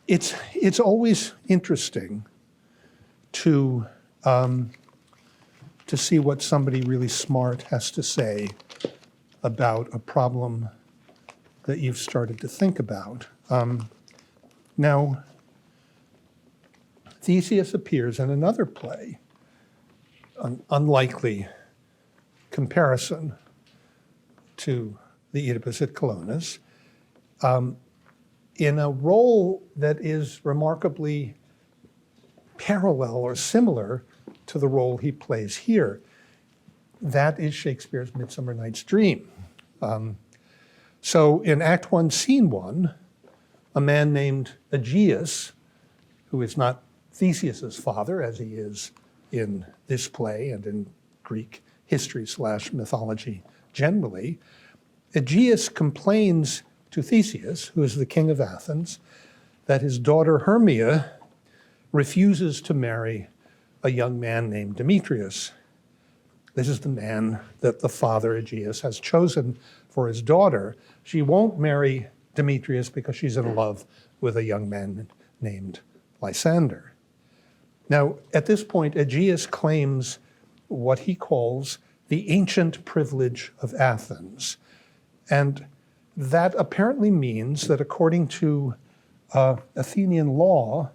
It's always interesting to see what somebody really smart has to say about a problem that you've started to think about. Now, Theseus appears in another play, an unlikely comparison to the Oedipus at Colonus, in a role that is remarkably parallel or similar to the role he plays here. That is Shakespeare's Midsummer Night's Dream. So in Act 1, Scene 1, a man named Aegeus, who is not Theseus's father, as he is in this play and in Greek history / mythology generally, Aegeus complains to Theseus, who is the king of Athens, that his daughter Hermia refuses to marry a young man named Demetrius. This is the man that the father Aegeus has chosen for his daughter. She won't marry Demetrius because she's in love with a young man named Lysander. Now, at this point, Aegeus claims what he calls the ancient privilege of Athens. And that apparently means that according to Athenian law,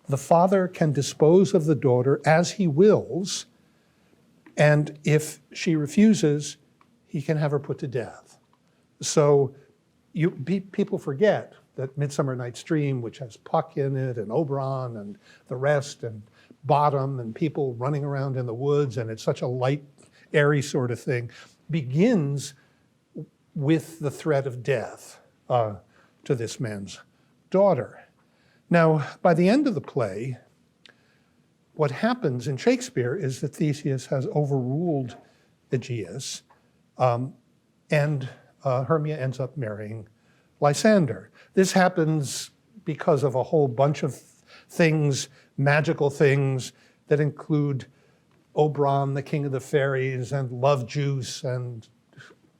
the father can dispose of the daughter as he wills, and if she refuses, he can have her put to death. So people forget that Midsummer Night's Dream, which has Puck in it, and Oberon, and the rest, and Bottom, and people running around in the woods, and it's such a light, airy sort of thing, begins with the threat of death to this man's daughter. Now, by the end of the play, what happens in Shakespeare is that Theseus has overruled Aegeus, and Hermia ends up marrying Lysander. This happens because of a whole bunch of things, magical things, that include Oberon, the king of the fairies, and love juice, and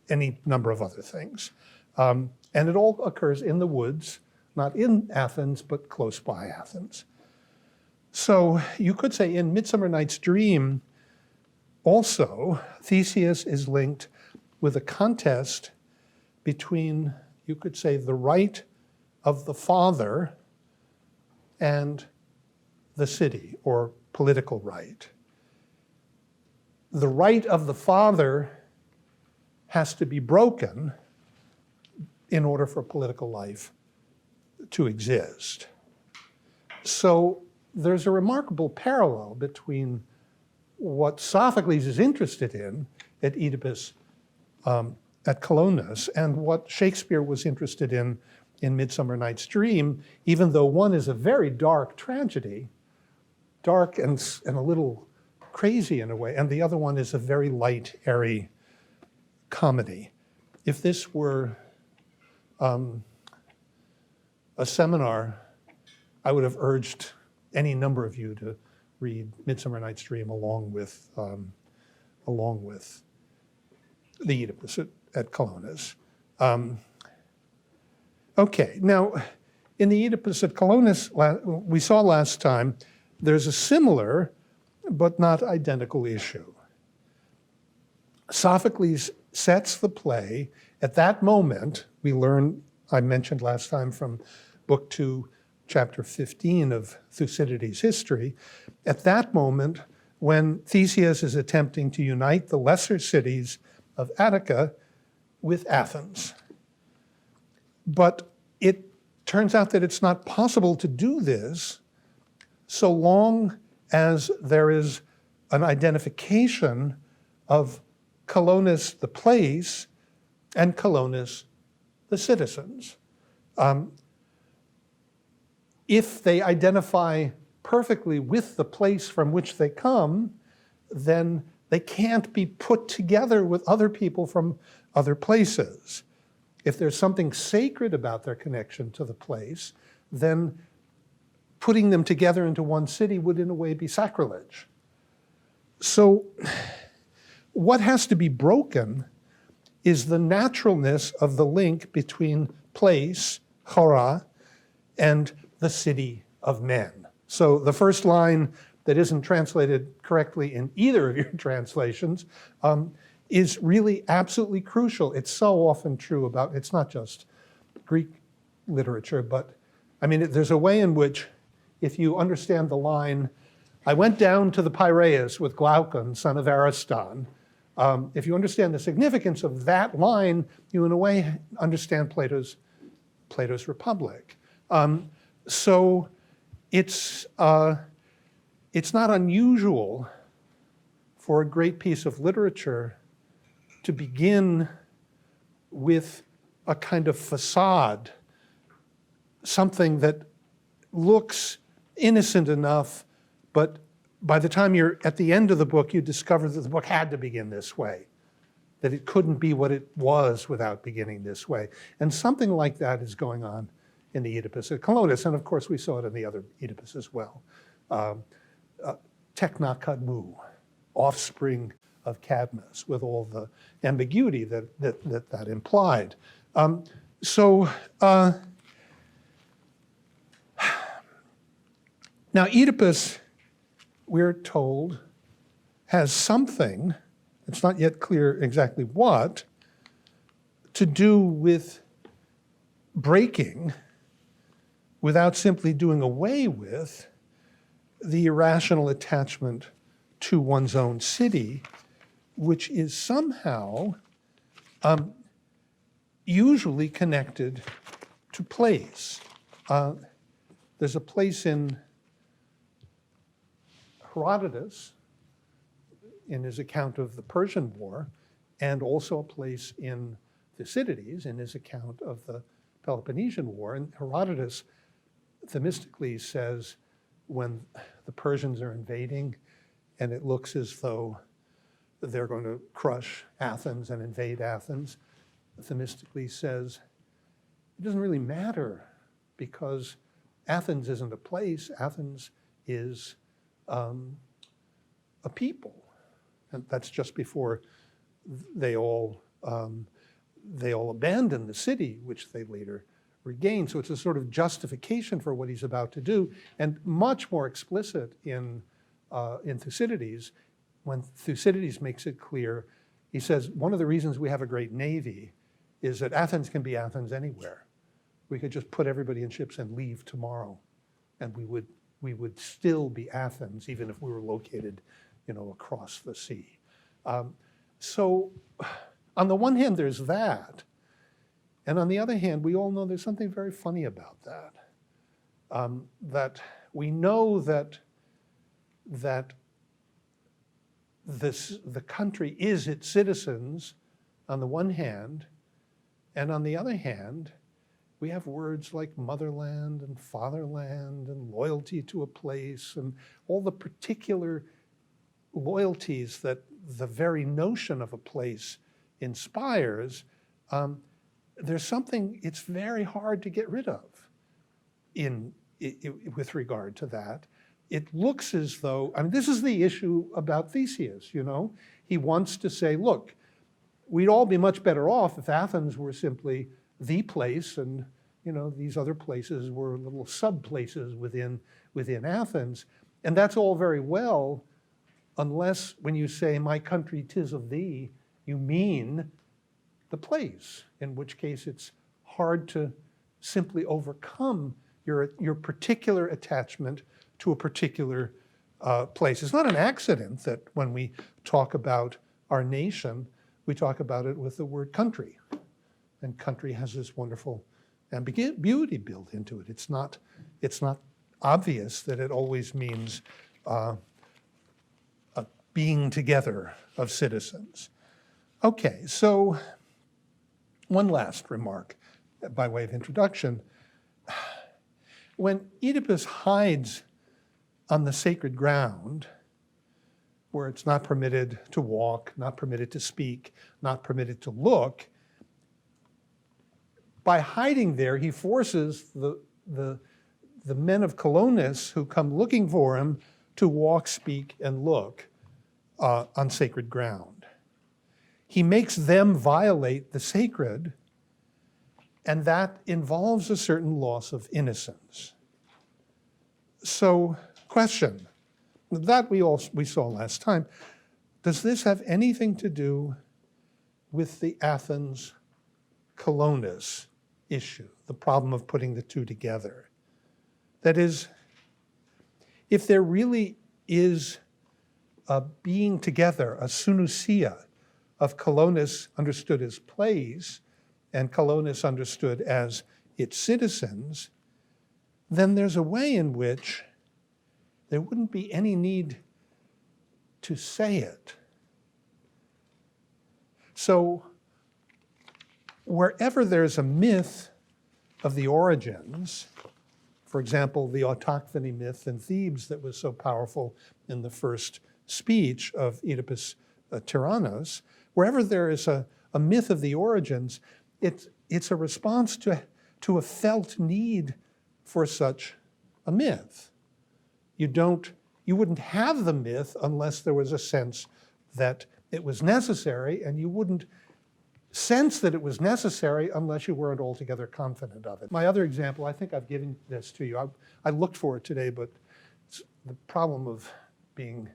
any number of other things. And it all occurs in the woods, not in Athens, but close by Athens. So you could say in Midsummer Night's Dream, also, Theseus is linked with a contest between, you could say, the right of the father and the city, or political right. The right of the father has to be broken in order for political life to exist. So there's a remarkable parallel between what Sophocles is interested in at Oedipus at Colonus and what Shakespeare was interested in Midsummer Night's Dream, even though one is a very dark tragedy, dark and a little crazy in a way, and the other one is a very light, airy comedy. If this were a seminar, I would have urged any number of you to read Midsummer Night's Dream along with the Oedipus at Colonus. Okay, now in the Oedipus at Colonus, we saw last time, there's a similar but not identical issue. Sophocles sets the play. At that moment, we learn, I mentioned last time from Book 2, Chapter 15 of Thucydides' History, at that moment, when Theseus is attempting to unite the lesser cities of Attica with Athens. But it turns out that it's not possible to do this so long as there is an identification of Colonus, the place, and Colonus, the citizens. If they identify perfectly with the place from which they come, then they can't be put together with other people from other places. If there's something sacred about their connection to the place, then putting them together into one city would in a way be sacrilege. So what has to be broken is the naturalness of the link between place, chora, and the city of men. So the first line that isn't translated correctly in either of your translations is really absolutely crucial. It's so often true about, it's not just Greek literature, but I mean, there's a way in which if you understand the line, I went down to the Piraeus with Glaucon, son of Ariston. If you understand the significance of that line, you in a way understand Plato's Republic. So it's not unusual for a great piece of literature to begin with a kind of facade, something that looks innocent enough, but by the time you're at the end of the book, you discover that the book had to begin this way, that it couldn't be what it was without beginning this way. And something like that is going on in the Oedipus at Colonus, and of course we saw it in the other Oedipus as well. Tekna Kadmu, offspring of Cadmus, with all the ambiguity that implied. Now Oedipus, we're told, has something, it's not yet clear exactly what, to do with breaking, without simply doing away with, the irrational attachment to one's own city, which is somehow usually connected to place. There's a place in Herodotus, in his account of the Persian War, and also a place in Thucydides, in his account of the Peloponnesian War. And Herodotus Themistocles says, when the Persians are invading, and it looks as though they're going to crush Athens and invade Athens, Themistocles says, it doesn't really matter, because Athens isn't a place, Athens is a people. And that's just before they all abandon the city, which they later regain. So it's a sort of justification for what he's about to do, and much more explicit in Thucydides. When Thucydides makes it clear, he says, one of the reasons we have a great navy is that Athens can be Athens anywhere. We could just put everybody in ships and leave tomorrow, and we would still be Athens, even if we were located, across the sea. So on the one hand, there's that. And on the other hand, we all know there's something very funny about that. That we know that the country is its citizens on the one hand, and on the other hand, we have words like motherland and fatherland and loyalty to a place and all the particular loyalties that the very notion of a place inspires. There's something it's very hard to get rid of with regard to that. It looks as though, this is the issue about Theseus, He wants to say, look, we'd all be much better off if Athens were simply the place, and these other places were little sub-places within Athens. And that's all very well, unless when you say, my country 'tis of thee, you mean the place, in which case it's hard to simply overcome your particular attachment to a particular place. It's not an accident that when we talk about our nation, we talk about it with the word country. And country has this wonderful ambiguity built into it. It's not obvious that it always means a being together of citizens. Okay, so one last remark by way of introduction. When Oedipus hides on the sacred ground, where it's not permitted to walk, not permitted to speak, not permitted to look, by hiding there, he forces the men of Colonus who come looking for him to walk, speak, and look on sacred ground. He makes them violate the sacred, and that involves a certain loss of innocence. So, question that we saw last time. Does this have anything to do with the Athens Colonus issue, the problem of putting the two together? That is, if there really is a being together, a synousia of Colonus understood as plays and Colonus understood as its citizens, then there's a way in which there wouldn't be any need to say it. So wherever there's a myth of the origins, for example, the autochthony myth in Thebes that was so powerful in the first speech of Oedipus Tyrannos, wherever there is a myth of the origins, it's a response to a felt need for such a myth. You wouldn't have the myth unless there was a sense that it was necessary, and you wouldn't sense that it was necessary unless you weren't altogether confident of it. My other example, I think I've given this to you. I looked for it today, but it's the problem of being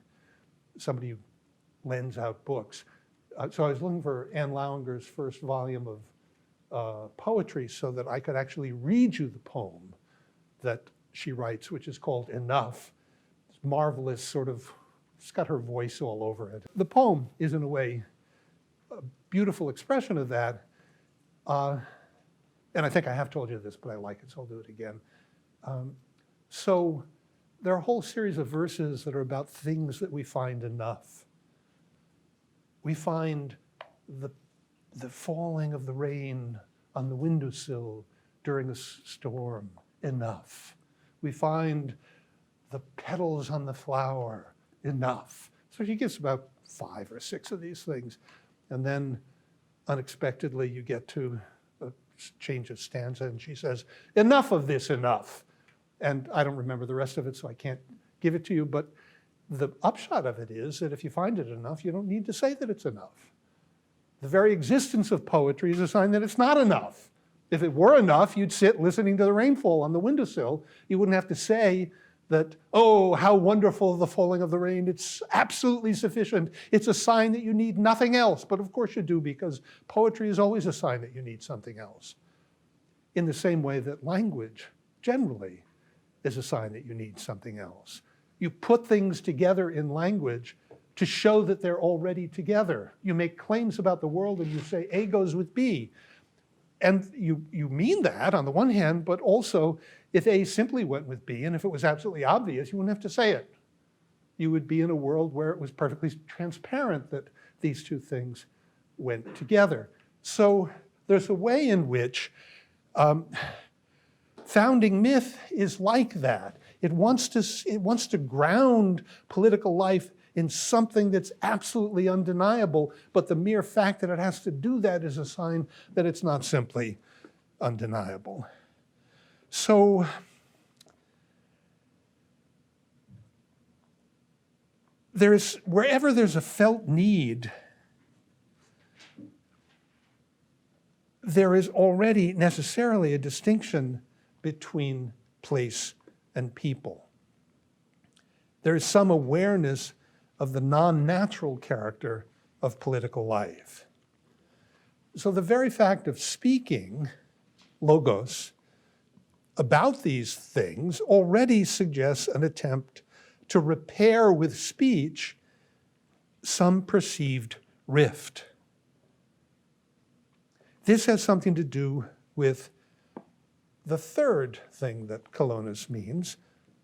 somebody who lends out books. So I was looking for Anne Lauinger's first volume of poetry so that I could actually read you the poem that she writes, which is called Enough. It's marvelous, sort of, it's got her voice all over it. The poem is, in a way, a beautiful expression of that. And I think I have told you this, but I like it, so I'll do it again. So there are a whole series of verses that are about things that we find enough. We find the falling of the rain on the windowsill during a storm enough. We find the petals on the flower enough. So she gives about 5 or 6 of these things. And then unexpectedly you get to a change of stanza and she says, enough of this enough. And I don't remember the rest of it, so I can't give it to you. But the upshot of it is that if you find it enough, you don't need to say that it's enough. The very existence of poetry is a sign that it's not enough. If it were enough, you'd sit listening to the rainfall on the windowsill. You wouldn't have to say that, oh, how wonderful the falling of the rain. It's absolutely sufficient. It's a sign that you need nothing else. But of course you do, because poetry is always a sign that you need something else. In the same way that language generally is a sign that you need something else. You put things together in language to show that they're already together. You make claims about the world and you say A goes with B. And you mean that on the one hand, but also if A simply went with B and if it was absolutely obvious, you wouldn't have to say it. You would be in a world where it was perfectly transparent that these two things went together. So there's a way in which founding myth is like that. It wants to ground political life in something that's absolutely undeniable, but the mere fact that it has to do that is a sign that it's not simply undeniable. So wherever there's a felt need, there is already necessarily a distinction between place and people. There is some awareness of the non-natural character of political life. So the very fact of speaking, logos, about these things already suggests an attempt to repair with speech some perceived rift. This has something to do with the third thing that Colonus means.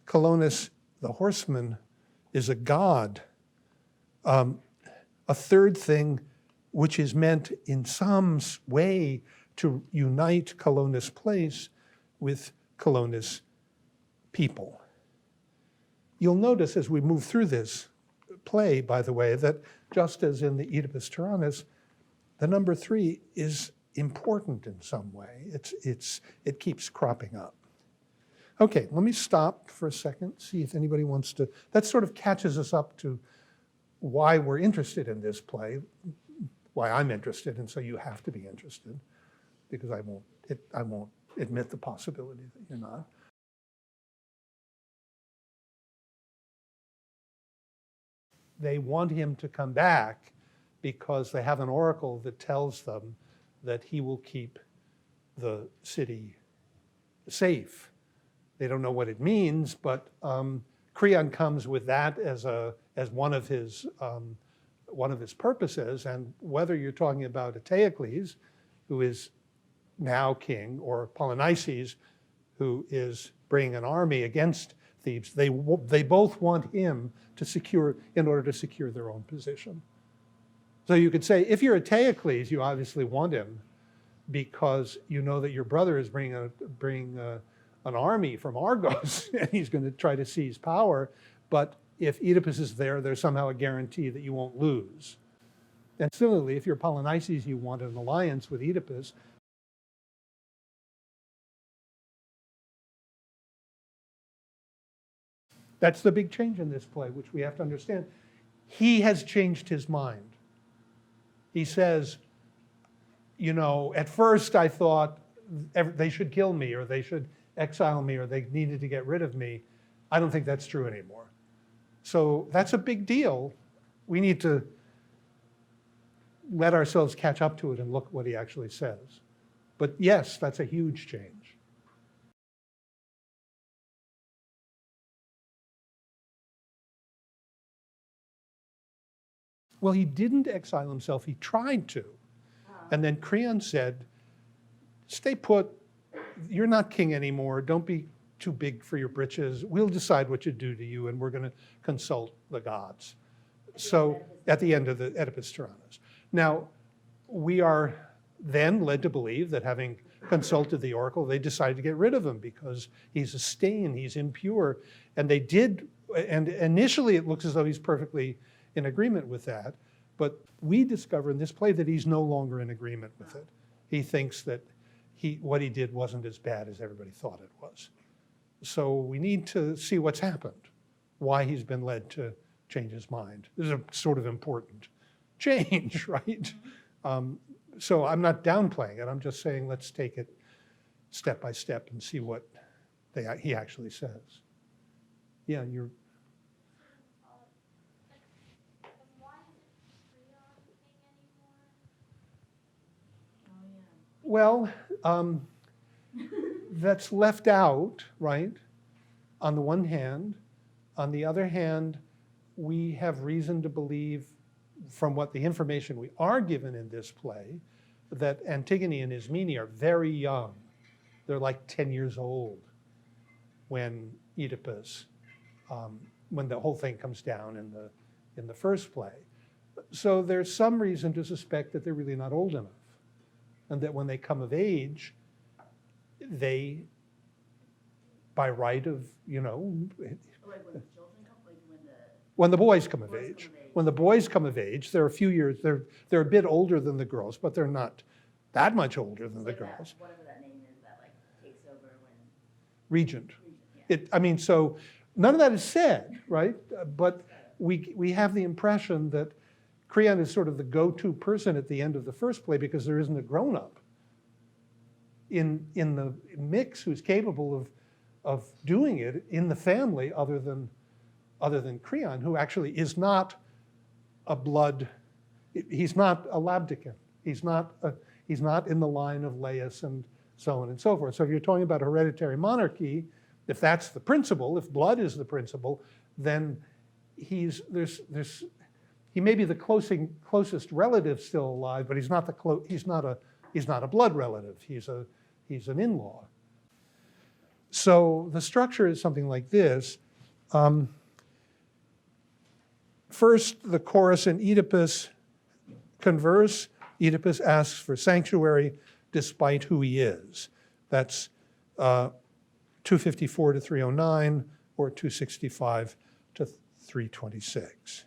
Colonus, the horseman, is a god. A third thing which is meant in some way to unite Colonus place with Colonus people. You'll notice as we move through this play, by the way, that just as in the Oedipus Tyrannos, the number 3 is important in some way. It keeps cropping up. Okay, let me stop for a second, see if anybody wants to. That sort of catches us up to why we're interested in this play, why I'm interested, and so you have to be interested, because I won't admit the possibility that you're not. they want him to come back because they have an oracle that tells them that he will keep the city safe. They don't know what it means, but Creon comes with that as one of his purposes. And whether you're talking about Eteocles, who is now king, or Polynices, who is bringing an army against Thebes, they both want him to secure, in order to secure their own position. So you could say, if you're Eteocles, you obviously want him because you know that your brother is bringing an army from Argos and he's going to try to seize power. But if Oedipus is there, there's somehow a guarantee that you won't lose. And similarly, if you're Polynices, you want an alliance with Oedipus. That's the big change in this play, which we have to understand. He has changed his mind. He says, you know, at first I thought they should kill me, or they should exile me, or they needed to get rid of me. I don't think that's true anymore. So that's a big deal. We need to let ourselves catch up to it and look what he actually says. But yes, that's a huge change. Well, he didn't exile himself. He tried to. And then Creon said, stay put. You're not king anymore. Don't be too big for your britches. We'll decide what to do to you, and we're going to consult the gods. So at the end of the Oedipus Tyrannus. Now, we are then led to believe that having consulted the oracle, they decided to get rid of him because he's a stain, he's impure. And they did, and initially it looks as though he's perfectly in agreement with that. But we discover in this play that he's no longer in agreement with it. He thinks that what he did wasn't as bad as everybody thought it was. So we need to see what's happened, why he's been led to change his mind. This is a sort of important change, right? So I'm not downplaying it. I'm just saying let's take it step by step and see what he actually says. Yeah, you're... Well, that's left out, right, on the one hand. On the other hand, we have reason to believe, from what the information we are given in this play, that Antigone and Ismene are very young. They're like 10 years old when Oedipus, when the whole thing comes down in the first play. So there's some reason to suspect that they're really not old enough. And that when they come of age, they, by right of, you know, when the boys come of age. When the boys come of age, they're a few years, they're a bit older than the girls, but they're not that much older than the girls. Whatever that name is that like takes over when... Regent. Yeah. I mean, so none of that is said, right? But we have the impression that Creon is sort of the go-to person at the end of the first play because there isn't a grown-up in the mix who's capable of doing it in the family other than Creon, who actually is not a blood, he's not a Labdacon. He's not in the line of Laius and so on and so forth. So if you're talking about hereditary monarchy, if that's the principle, if blood is the principle, then he may be the closest relative still alive, but he's not a blood relative. He's an in-law. So the structure is something like this. First, the chorus in Oedipus converse. Oedipus asks for sanctuary despite who he is. That's 254 to 309 or 265 to 326.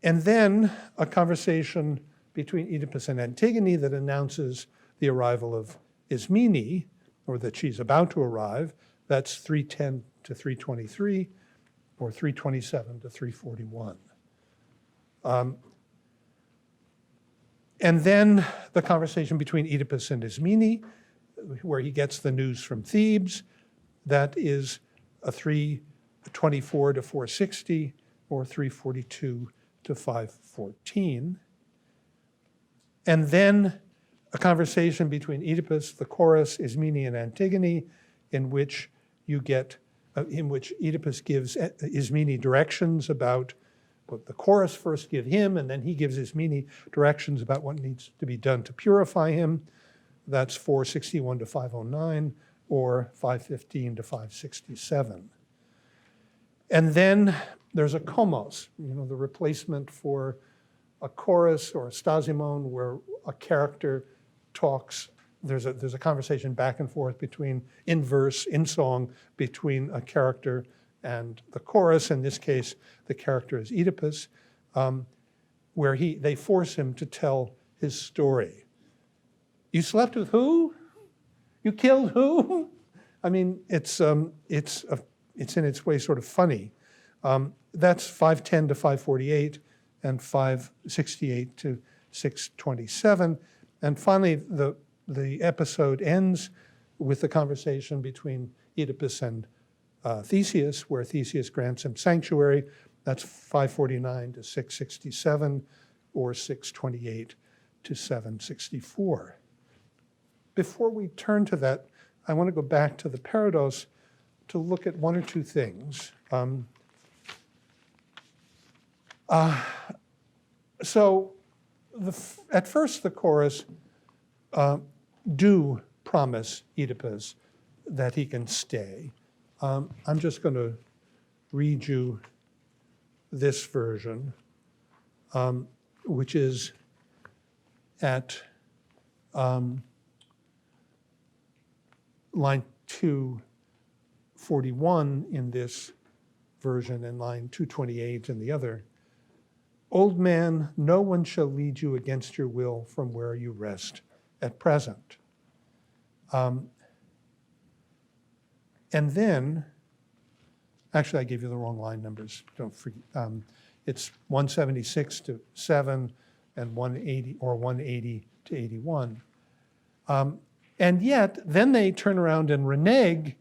And then a conversation between Oedipus and Antigone that announces the arrival of Ismene, or that she's about to arrive. That's 310 to 323, or 327 to 341. And then the conversation between Oedipus and Ismene, where he gets the news from Thebes. That is a 324 to 460, or 342 to 514. And then a conversation between Oedipus, the chorus, Ismene, and Antigone, in which Oedipus gives Ismene directions about what the chorus first give him, and then he gives Ismene directions about what needs to be done to purify him. That's 461 to 509, or 515 to 567. And then there's a komos, the replacement for a chorus or a stasimon, where a character talks. There's a conversation back and forth in verse, in song, between a character and the chorus. In this case, the character is Oedipus, where they force him to tell his story. You slept with who? You killed who? I mean, it's in its way sort of funny. That's 510 to 548 and 568 to 627. And finally, the episode ends with the conversation between Oedipus and Theseus, where Theseus grants him sanctuary. That's 549 to 667, or 628 to 764. Before we turn to that, I want to go back to the Parados to look at one or two things. So at first, the chorus do promise Oedipus that he can stay. I'm just going to read you this version, which is at line 241 in this version and line 228 in the other. Old man, no one shall lead you against your will from where you rest at present. And then, actually I gave you the wrong line numbers, don't forget. It's 176 to 7 and 180 or 180 to 81. And yet, then they turn around and renege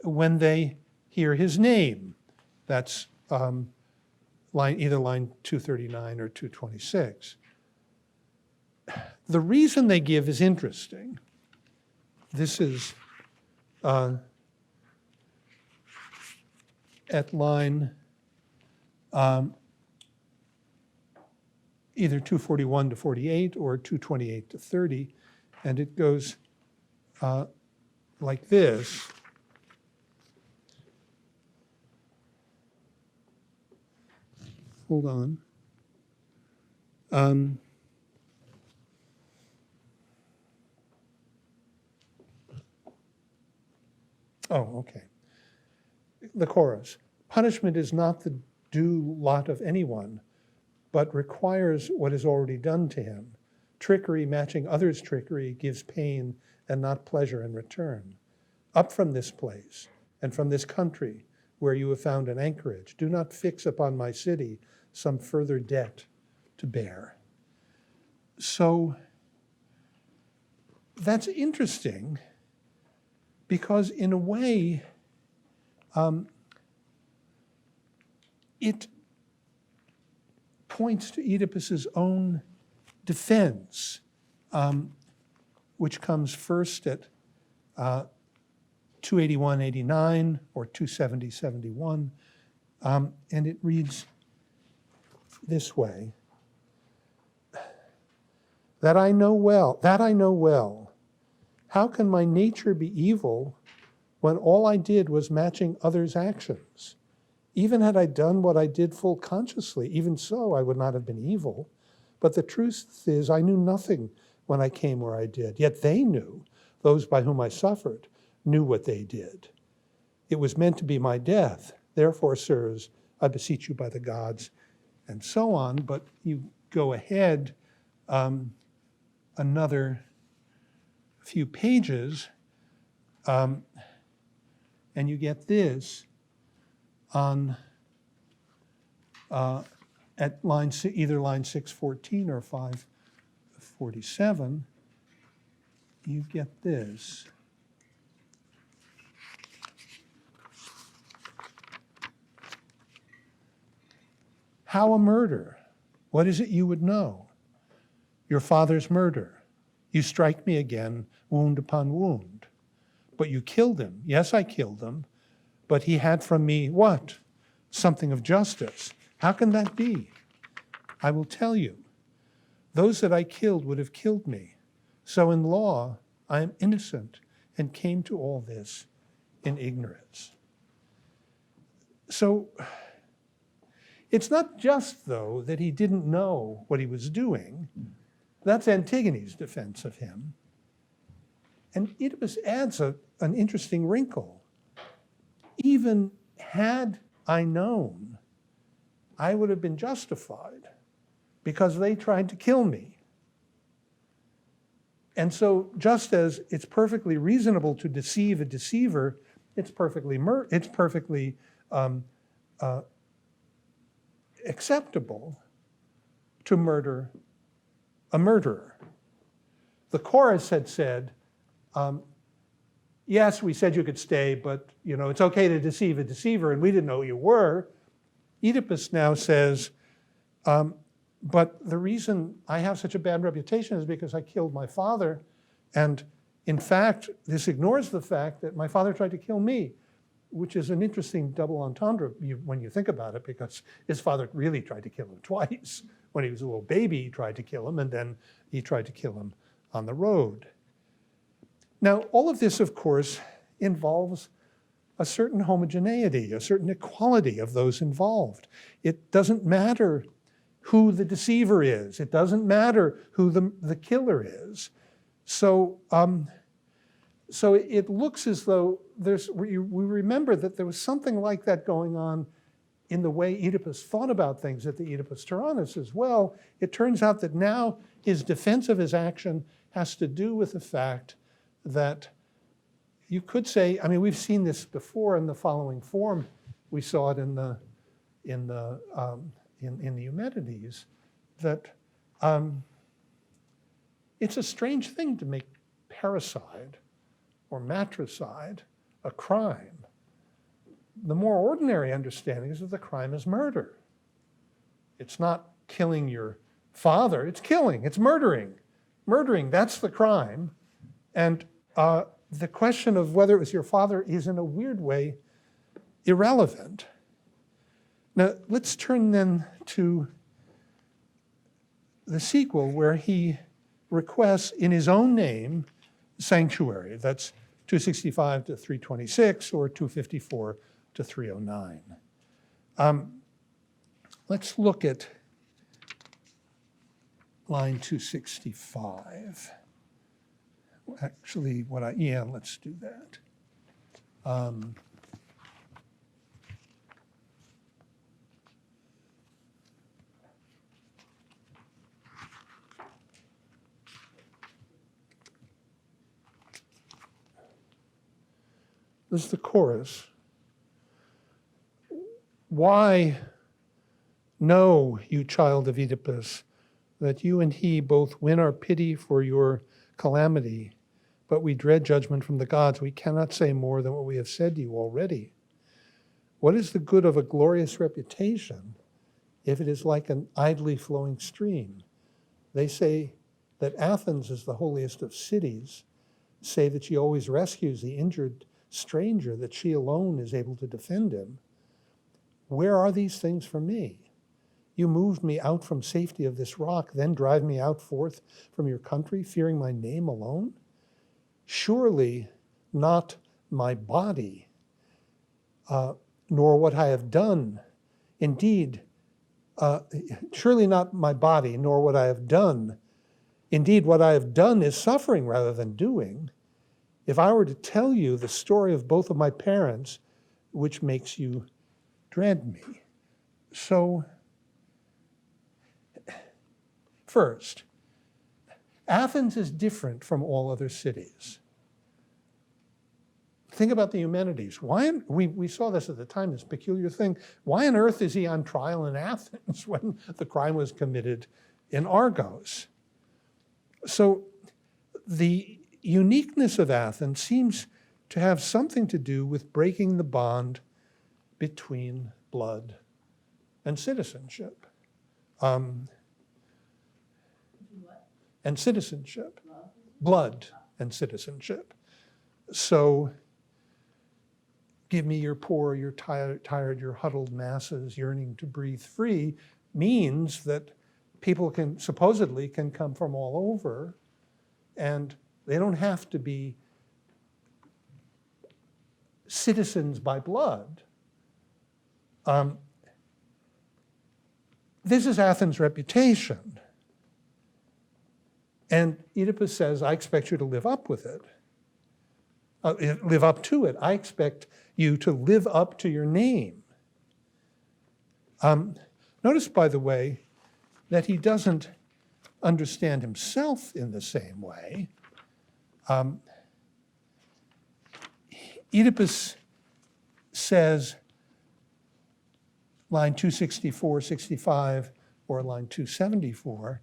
when they hear his name. That's either line 239 or 226. The reason they give is interesting. This is at line either 241 to 48 or 228 to 30, and it goes like this. Hold on. Okay. The chorus. Punishment is not the due lot of anyone, but requires what is already done to him. Trickery matching others' trickery gives pain and not pleasure in return. Up from this place and from this country where you have found an anchorage, do not fix upon my city some further debt to bear. So that's interesting because in a way, it points to Oedipus's own defense, which comes first at 281-89 or 270-71, and it reads this way: that I know well. How can my nature be evil when all I did was matching others' actions? Even had I done what I did full consciously, even so I would not have been evil. But the truth is I knew nothing when I came where I did. Yet they knew, those by whom I suffered, knew what they did. It was meant to be my death. Therefore, sirs, I beseech you by the gods, and so on. But you go ahead another few pages, and you get this on at either line 614 or 547. You get this. How a murder? What is it you would know? Your father's murder. You strike me again, wound upon wound. But you killed him. Yes, I killed him. But he had from me what? Something of justice. How can that be? I will tell you. Those that I killed would have killed me. So in law, I am innocent and came to all this in ignorance. So it's not just, though, that he didn't know what he was doing. That's Antigone's defense of him. And Oedipus adds an interesting wrinkle. Even had I known, I would have been justified because they tried to kill me. And so just as it's perfectly reasonable to deceive a deceiver, it's perfectly acceptable to murder a murderer. The chorus had said, yes, we said you could stay, but it's okay to deceive a deceiver, and we didn't know who you were. Oedipus now says, but the reason I have such a bad reputation is because I killed my father, and in fact, this ignores the fact that my father tried to kill me, which is an interesting double entendre when you think about it, because his father really tried to kill him twice. When he was a little baby, he tried to kill him, and then he tried to kill him on the road. Now, all of this, of course, involves a certain homogeneity, a certain equality of those involved. It doesn't matter who the deceiver is. It doesn't matter who the killer is. So it looks as though we remember that there was something like that going on in the way Oedipus thought about things at the Oedipus Tyrannus as well. It turns out that now his defense of his action has to do with the fact that you could say, I mean, we've seen this before in the following form. We saw it in the Eumenides, that it's a strange thing to make parricide or matricide a crime. The more ordinary understanding is that the crime is murder. It's not killing your father, it's killing, it's murdering. Murdering, that's the crime. And the question of whether it was your father is in a weird way irrelevant. Now, let's turn then to the sequel, where he requests in his own name sanctuary. That's 265 to 326 or 254 to 309. Let's look at line 265. Actually, let's do that. This is the chorus. Why know, you child of Oedipus, that you and he both win our pity for your calamity, but we dread judgment from the gods. We cannot say more than what we have said to you already. What is the good of a glorious reputation if it is like an idly flowing stream? They say that Athens is the holiest of cities, say that she always rescues the injured stranger, that she alone is able to defend him. Where are these things for me? You moved me out from safety of this rock, then drive me out forth from your country, fearing my name alone? Surely not my body, nor what I have done. Indeed, surely not my body, nor what I have done. Indeed, what I have done is suffering rather than doing. If I were to tell you the story of both of my parents, which makes you dread me. So, first, Athens is different from all other cities. Think about the Eumenides. We saw this at the time, this peculiar thing. Why on earth is he on trial in Athens when the crime was committed in Argos? So the uniqueness of Athens seems to have something to do with breaking the bond between blood and citizenship. What? And citizenship. Love? Blood and citizenship. So give me your poor, your tired, your huddled masses yearning to breathe free means that people supposedly can come from all over, and they don't have to be citizens by blood. This is Athens' reputation. And Oedipus says, I expect you to live up with it. Live up to it. I expect you to live up to your name. Notice, by the way, that he doesn't understand himself in the same way. Oedipus says, line 264, 65, or line 274,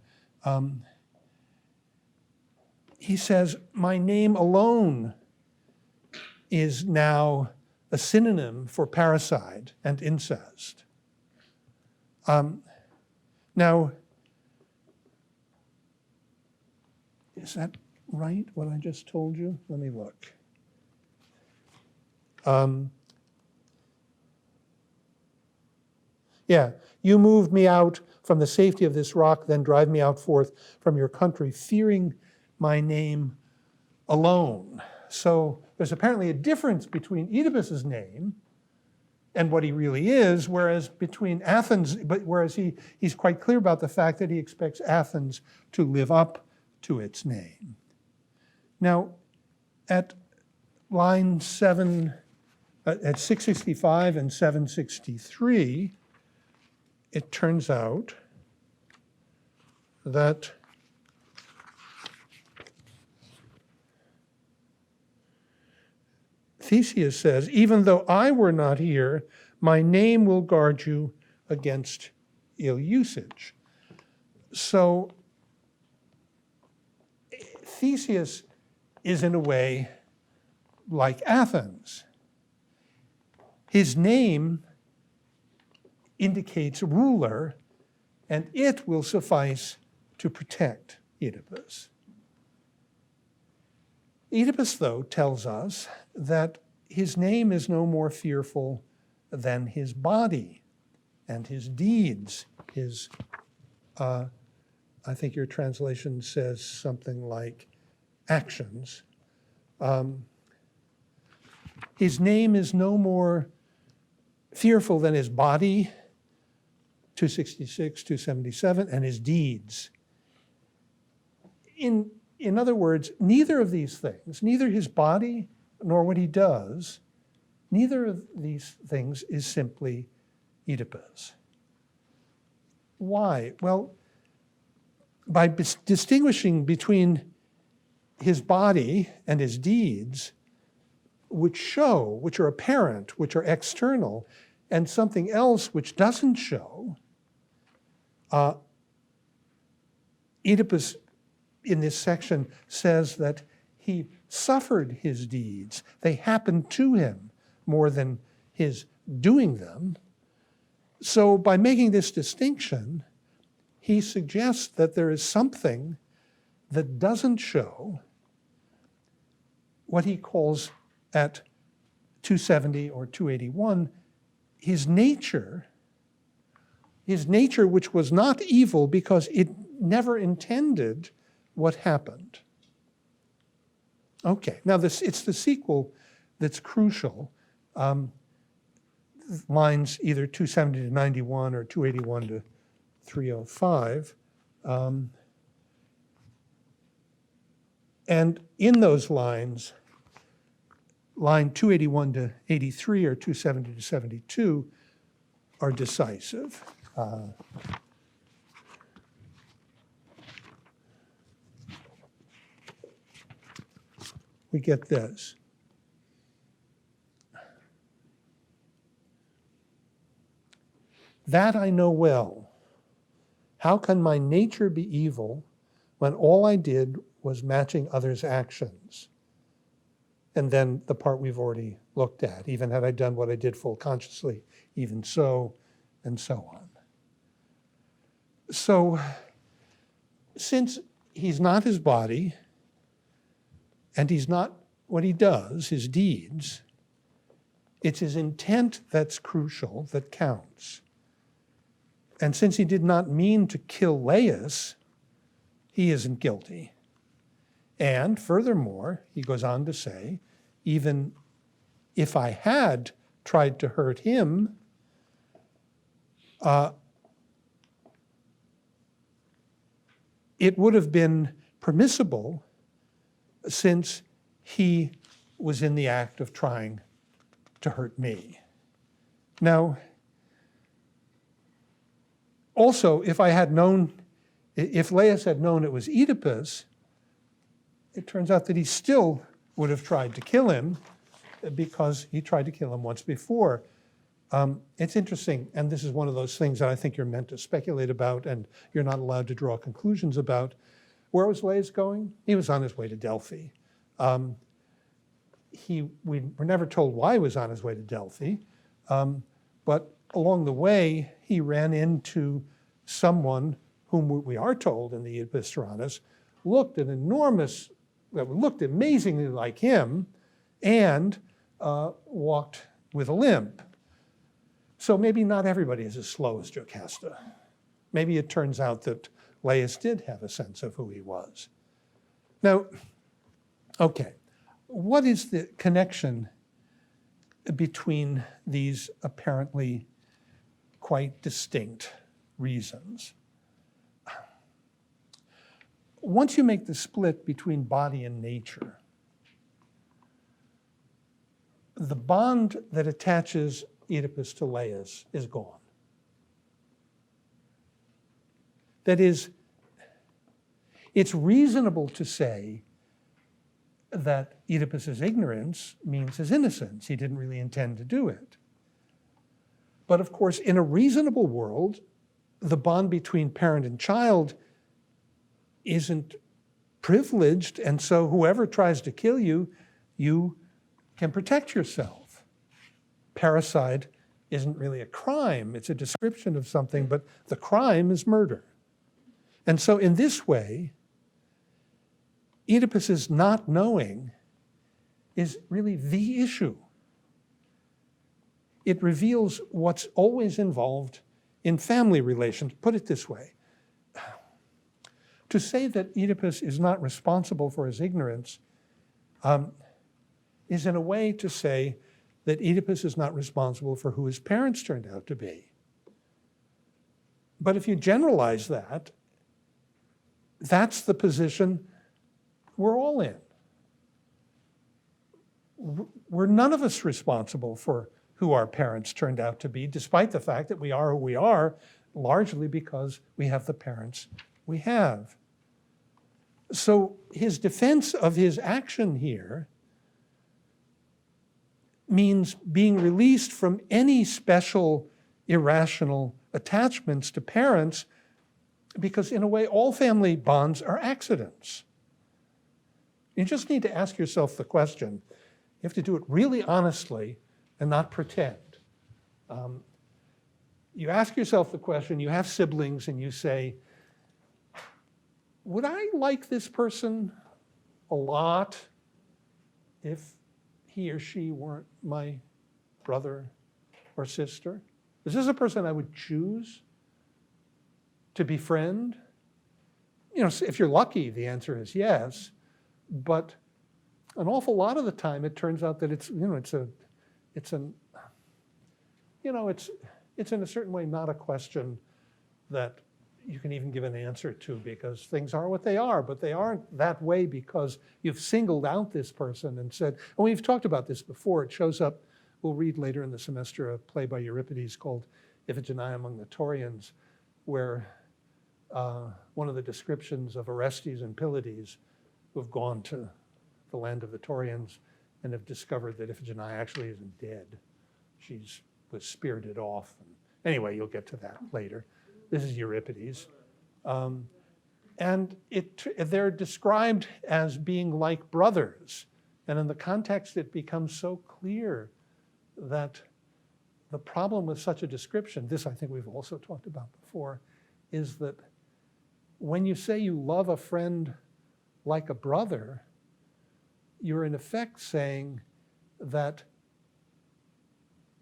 he says, my name alone is now a synonym for parricide and incest. Now, is that right, what I just told you? Let me look. Yeah, you moved me out from the safety of this rock, then drive me out forth from your country, fearing my name alone. So there's apparently a difference between Oedipus's name and what he really is, whereas between Athens, whereas he's quite clear about the fact that he expects Athens to live up to its name. Now, at line 7, at 665 and 763, it turns out that Theseus says, even though I were not here, my name will guard you against ill usage. So Theseus is in a way like Athens. His name indicates ruler, and it will suffice to protect Oedipus. Oedipus, though, tells us that his name is no more fearful than his body and his deeds. I think your translation says something like actions. His name is no more fearful than his body, 266, 277, and his deeds. In other words, neither of these things, neither his body nor what he does, neither of these things is simply Oedipus. Why? Well, by distinguishing between his body and his deeds, which are apparent, which are external, and something else which doesn't show, Oedipus in this section says that he suffered his deeds. They happened to him more than his doing them. So by making this distinction, he suggests that there is something that doesn't show what he calls at 270 or 281, his nature which was not evil because it never intended what happened. Okay, now it's the sequel that's crucial. Lines either 270 to 91 or 281 to 305. And in those lines, line 281 to 83 or 270 to 72 are decisive. We get this. That I know well. How can my nature be evil when all I did was matching others' actions? And then the part we've already looked at, even had I done what I did full consciously, even so, and so on. So since he's not his body, and he's not what he does, his deeds, it's his intent that's crucial, that counts. And since he did not mean to kill Laius, he isn't guilty. And furthermore, he goes on to say, even if I had tried to hurt him, it would have been permissible since he was in the act of trying to hurt me. Now, also, if Laius had known it was Oedipus, it turns out that he still would have tried to kill him because he tried to kill him once before. It's interesting, and this is one of those things that I think you're meant to speculate about and you're not allowed to draw conclusions about. Where was Laius going? He was on his way to Delphi. We were never told why he was on his way to Delphi, but along the way, he ran into someone whom we are told in the Oedipus Tyrannus looked amazingly like him and walked with a limp. So maybe not everybody is as slow as Jocasta. Maybe it turns out that Laius did have a sense of who he was. Now, okay, what is the connection between these apparently quite distinct reasons? Once you make the split between body and nature, the bond that attaches Oedipus to Laius is gone. That is, it's reasonable to say that Oedipus's ignorance means his innocence. He didn't really intend to do it. But of course, in a reasonable world, the bond between parent and child isn't privileged, and so whoever tries to kill you, you can protect yourself. Parricide isn't really a crime. It's a description of something, but the crime is murder. And so in this way, Oedipus's not knowing is really the issue. It reveals what's always involved in family relations. Put it this way. To say that Oedipus is not responsible for his ignorance is in a way to say that Oedipus is not responsible for who his parents turned out to be. But if you generalize that, that's the position we're all in. We're none of us responsible for who our parents turned out to be, despite the fact that we are who we are, largely because we have the parents we have. So his defense of his action here means being released from any special irrational attachments to parents, because in a way, all family bonds are accidents. You just need to ask yourself the question. You have to do it really honestly and not pretend. You ask yourself the question, you have siblings, and you say, would I like this person a lot if he or she weren't my brother or sister? Is this a person I would choose to befriend? You know, if you're lucky, the answer is yes. But an awful lot of the time, it turns out that it's in a certain way not a question that you can even give an answer to, because things are what they are, but they aren't that way because you've singled out this person and said, and we've talked about this before, it shows up, we'll read later in the semester a play by Euripides called Iphigenia among the Taurians, where one of the descriptions of Orestes and Pylades, who have gone to the land of the Taurians and have discovered that Iphigenia actually isn't dead. She was spirited off. Anyway, you'll get to that later. This is Euripides. And they're described as being like brothers. And in the context, it becomes so clear that the problem with such a description, this I think we've also talked about before, is that when you say you love a friend like a brother, you're in effect saying that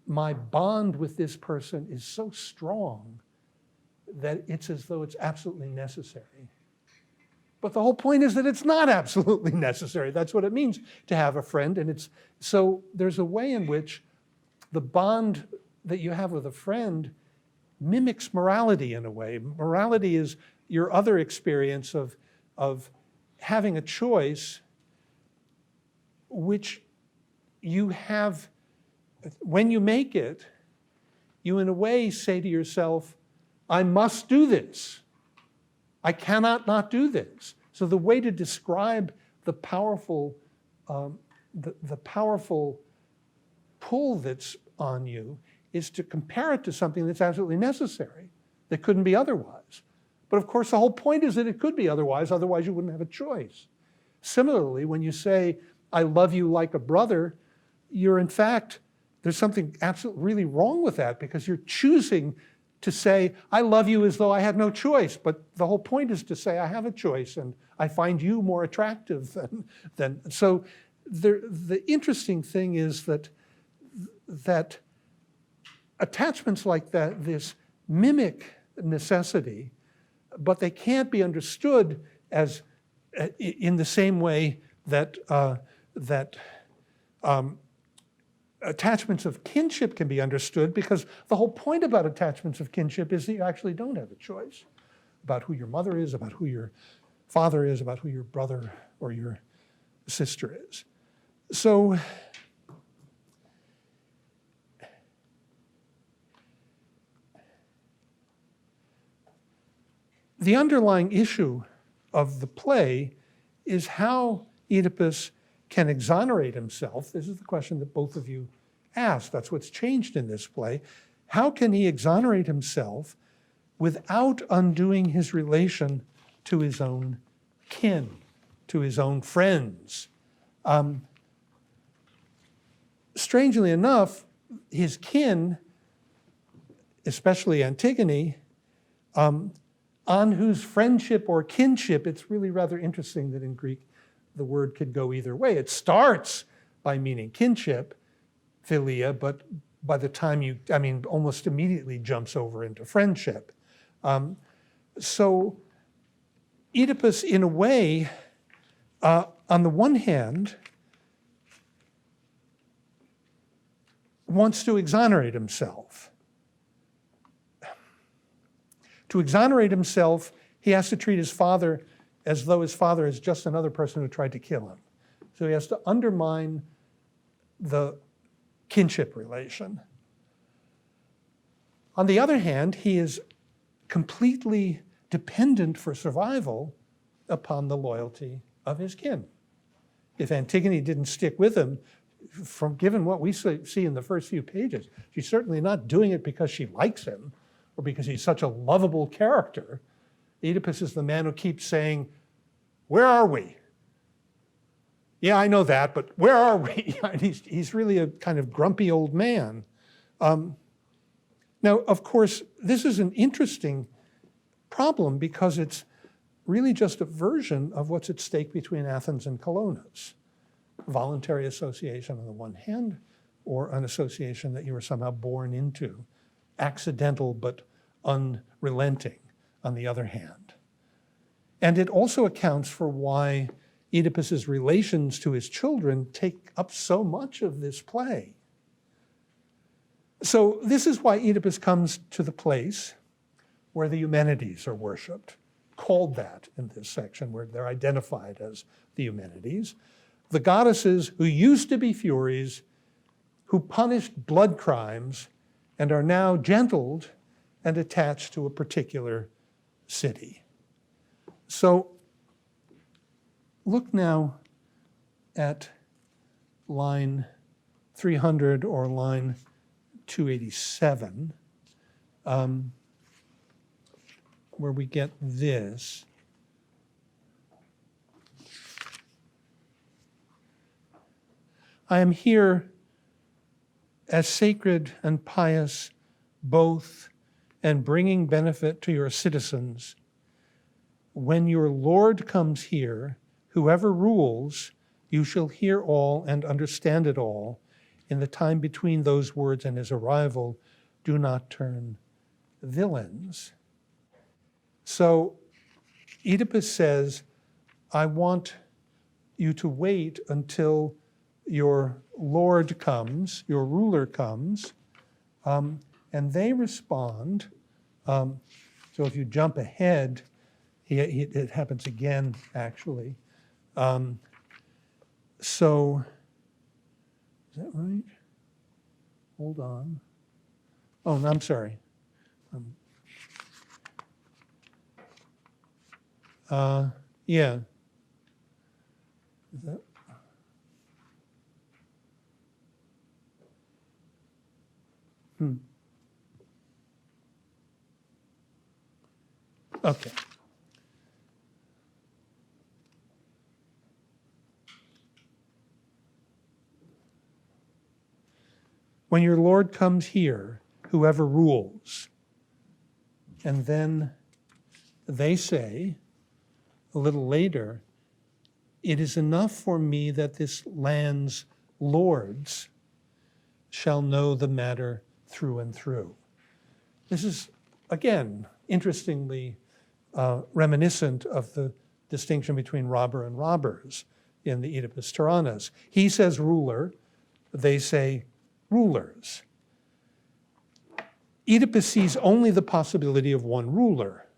my bond with this person is so strong that it's as though it's absolutely necessary. But the whole point is that it's not absolutely necessary. That's what it means to have a friend. And so there's a way in which the bond that you have with a friend mimics morality in a way. Morality is your other experience of having a choice which you have, when you make it, you in a way say to yourself, I must do this. I cannot not do this. So the way to describe the powerful pull that's on you is to compare it to something that's absolutely necessary, that couldn't be otherwise. But of course, the whole point is that it could be otherwise you wouldn't have a choice. Similarly, when you say, I love you like a brother, you're in fact, there's something absolutely really wrong with that because you're choosing to say, I love you as though I had no choice. But the whole point is to say, I have a choice and I find you more attractive than. So the interesting thing is that attachments like that, this mimic necessity, but they can't be understood as in the same way that attachments of kinship can be understood, because the whole point about attachments of kinship is that you actually don't have a choice about who your mother is, about who your father is, about who your brother or your sister is. So the underlying issue of the play is how Oedipus can exonerate himself. This is the question that both of you asked. That's what's changed in this play. How can he exonerate himself without undoing his relation to his own kin, to his own friends? Strangely enough, his kin, especially Antigone, on whose friendship or kinship, it's really rather interesting that in Greek the word could go either way. It starts by meaning kinship, philia, but by the time almost immediately jumps over into friendship. So Oedipus, in a way, on the one hand, wants to exonerate himself. To exonerate himself, he has to treat his father as though his father is just another person who tried to kill him. So he has to undermine the kinship relation. On the other hand, he is completely dependent for survival upon the loyalty of his kin. If Antigone didn't stick with him, given what we see in the first few pages, she's certainly not doing it because she likes him or because he's such a lovable character. Oedipus is the man who keeps saying, where are we? Yeah, I know that, but where are we? He's really a kind of grumpy old man. Now, of course, this is an interesting problem because it's really just a version of what's at stake between Athens and Colonus. Voluntary association on the one hand, or an association that you were somehow born into, accidental but unrelenting on the other hand. And it also accounts for why Oedipus's relations to his children take up so much of this play. So this is why Oedipus comes to the place where the Eumenides are worshipped, called that in this section, where they're identified as the Eumenides, the goddesses who used to be Furies, who punished blood crimes and are now gentled and attached to a particular city. So look now at line 300 or line 287, where we get this. I am here as sacred and pious both and bringing benefit to your citizens. When your Lord comes here, whoever rules, you shall hear all and understand it all. In the time between those words and his arrival, do not turn villains. So Oedipus says, I want you to wait until your Lord comes, your ruler comes, and they respond. So if you jump ahead, it happens again, actually. So, is that right? Hold on. Oh, no, I'm sorry. Yeah. Is that? Okay. When your Lord comes here, whoever rules. And then they say, a little later, it is enough for me that this land's lords shall know the matter through and through. This is, again, interestingly reminiscent of the distinction between robber and robbers in the Oedipus Tyrannus. He says ruler, they say rulers. Oedipus sees only the possibility of one ruler.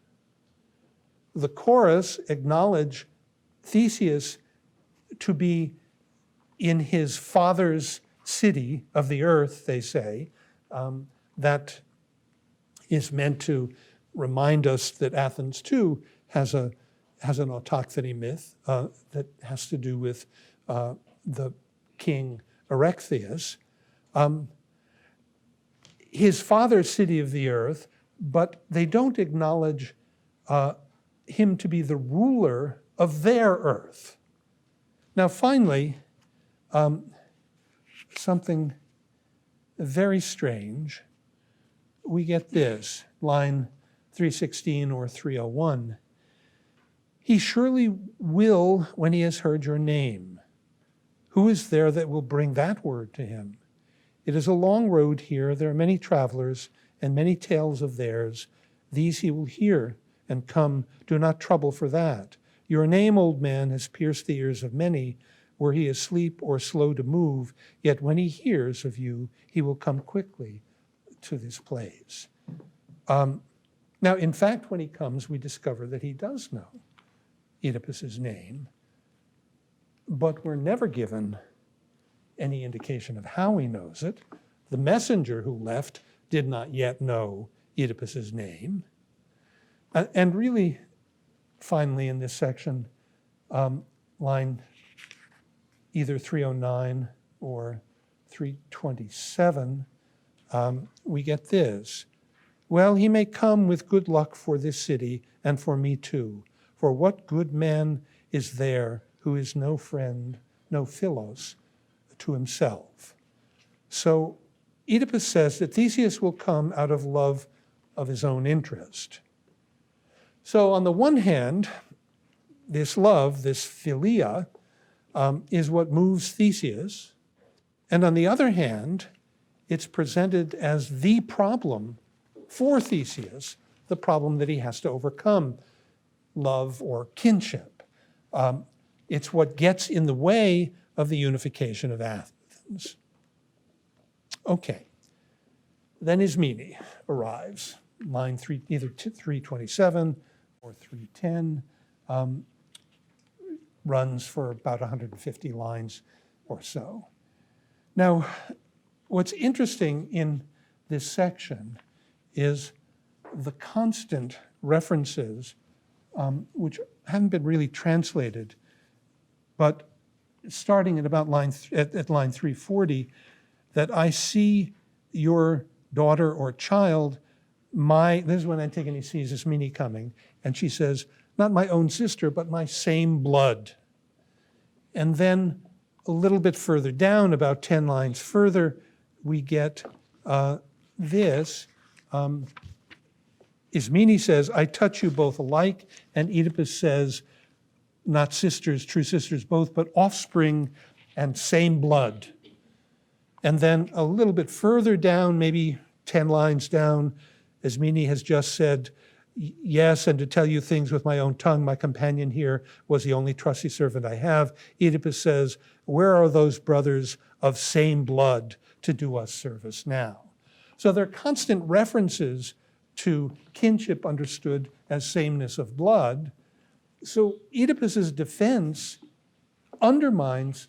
The chorus acknowledge Theseus to be in his father's city of the earth, they say. That is meant to remind us that Athens, too, has an autochthony myth that has to do with the king Erechtheus. His father's city of the earth, but they don't acknowledge him to be the ruler of their earth. Now, finally, something very strange. We get this, line 316 or 301. He surely will when he has heard your name. Who is there that will bring that word to him? It is a long road here. There are many travelers and many tales of theirs. These he will hear and come. Do not trouble for that. Your name, old man, has pierced the ears of many. Were he asleep or slow to move, yet when he hears of you, he will come quickly to this place. Now, in fact, when he comes, we discover that he does know Oedipus's name, but we're never given any indication of how he knows it. The messenger who left did not yet know Oedipus's name. And really, finally, in this section, line either 309 or 327, we get this. Well, he may come with good luck for this city and for me too. For what good man is there who is no friend, no philos to himself? So Oedipus says that Theseus will come out of love of his own interest. So on the one hand, this love, this philia, is what moves Theseus. And on the other hand, it's presented as the problem for Theseus, the problem that he has to overcome, love or kinship. It's what gets in the way of the unification of Athens. Okay, then Ismene arrives, line either 327 or 310, runs for about 150 lines or so. Now, what's interesting in this section is the constant references, which haven't been really translated, but starting at about line 340, that I see your daughter or child, this is when Antigone sees Ismene coming, and she says, not my own sister, but my same blood. And then a little bit further down, about 10 lines further, we get this. Ismene says, I touch you both alike, and Oedipus says, not sisters, true sisters both, but offspring and same blood. And then a little bit further down, maybe 10 lines down, Ismene has just said, yes, and to tell you things with my own tongue, my companion here was the only trusty servant I have. Oedipus says, where are those brothers of same blood to do us service now? So there are constant references to kinship understood as sameness of blood. So Oedipus's defense undermines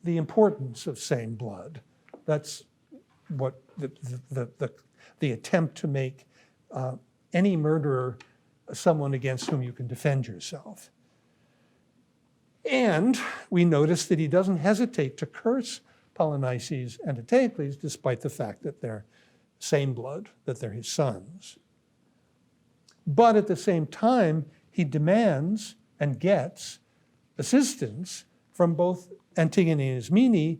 the importance of same blood. That's what the attempt to make any murderer someone against whom you can defend yourself. And we notice that he doesn't hesitate to curse Polynices and Eteocles, despite the fact that they're same blood, that they're his sons. But at the same time, he demands and gets assistance from both Antigone and Ismene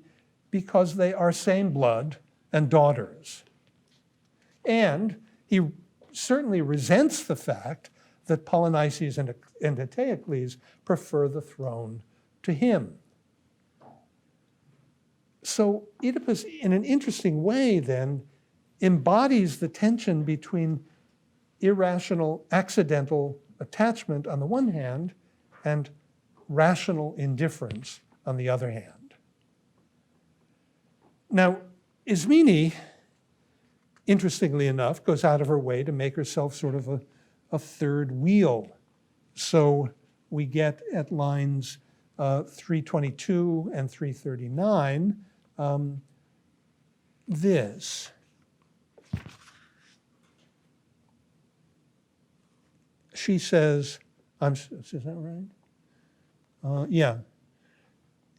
because they are same blood and daughters. And he certainly resents the fact that Polynices and Eteocles prefer the throne to him. So Oedipus, in an interesting way then, embodies the tension between irrational, accidental attachment on the one hand and rational indifference on the other hand. Now, Ismene, interestingly enough, goes out of her way to make herself sort of a third wheel. So we get at lines 322 and 339 this. She says, is that right? Yeah.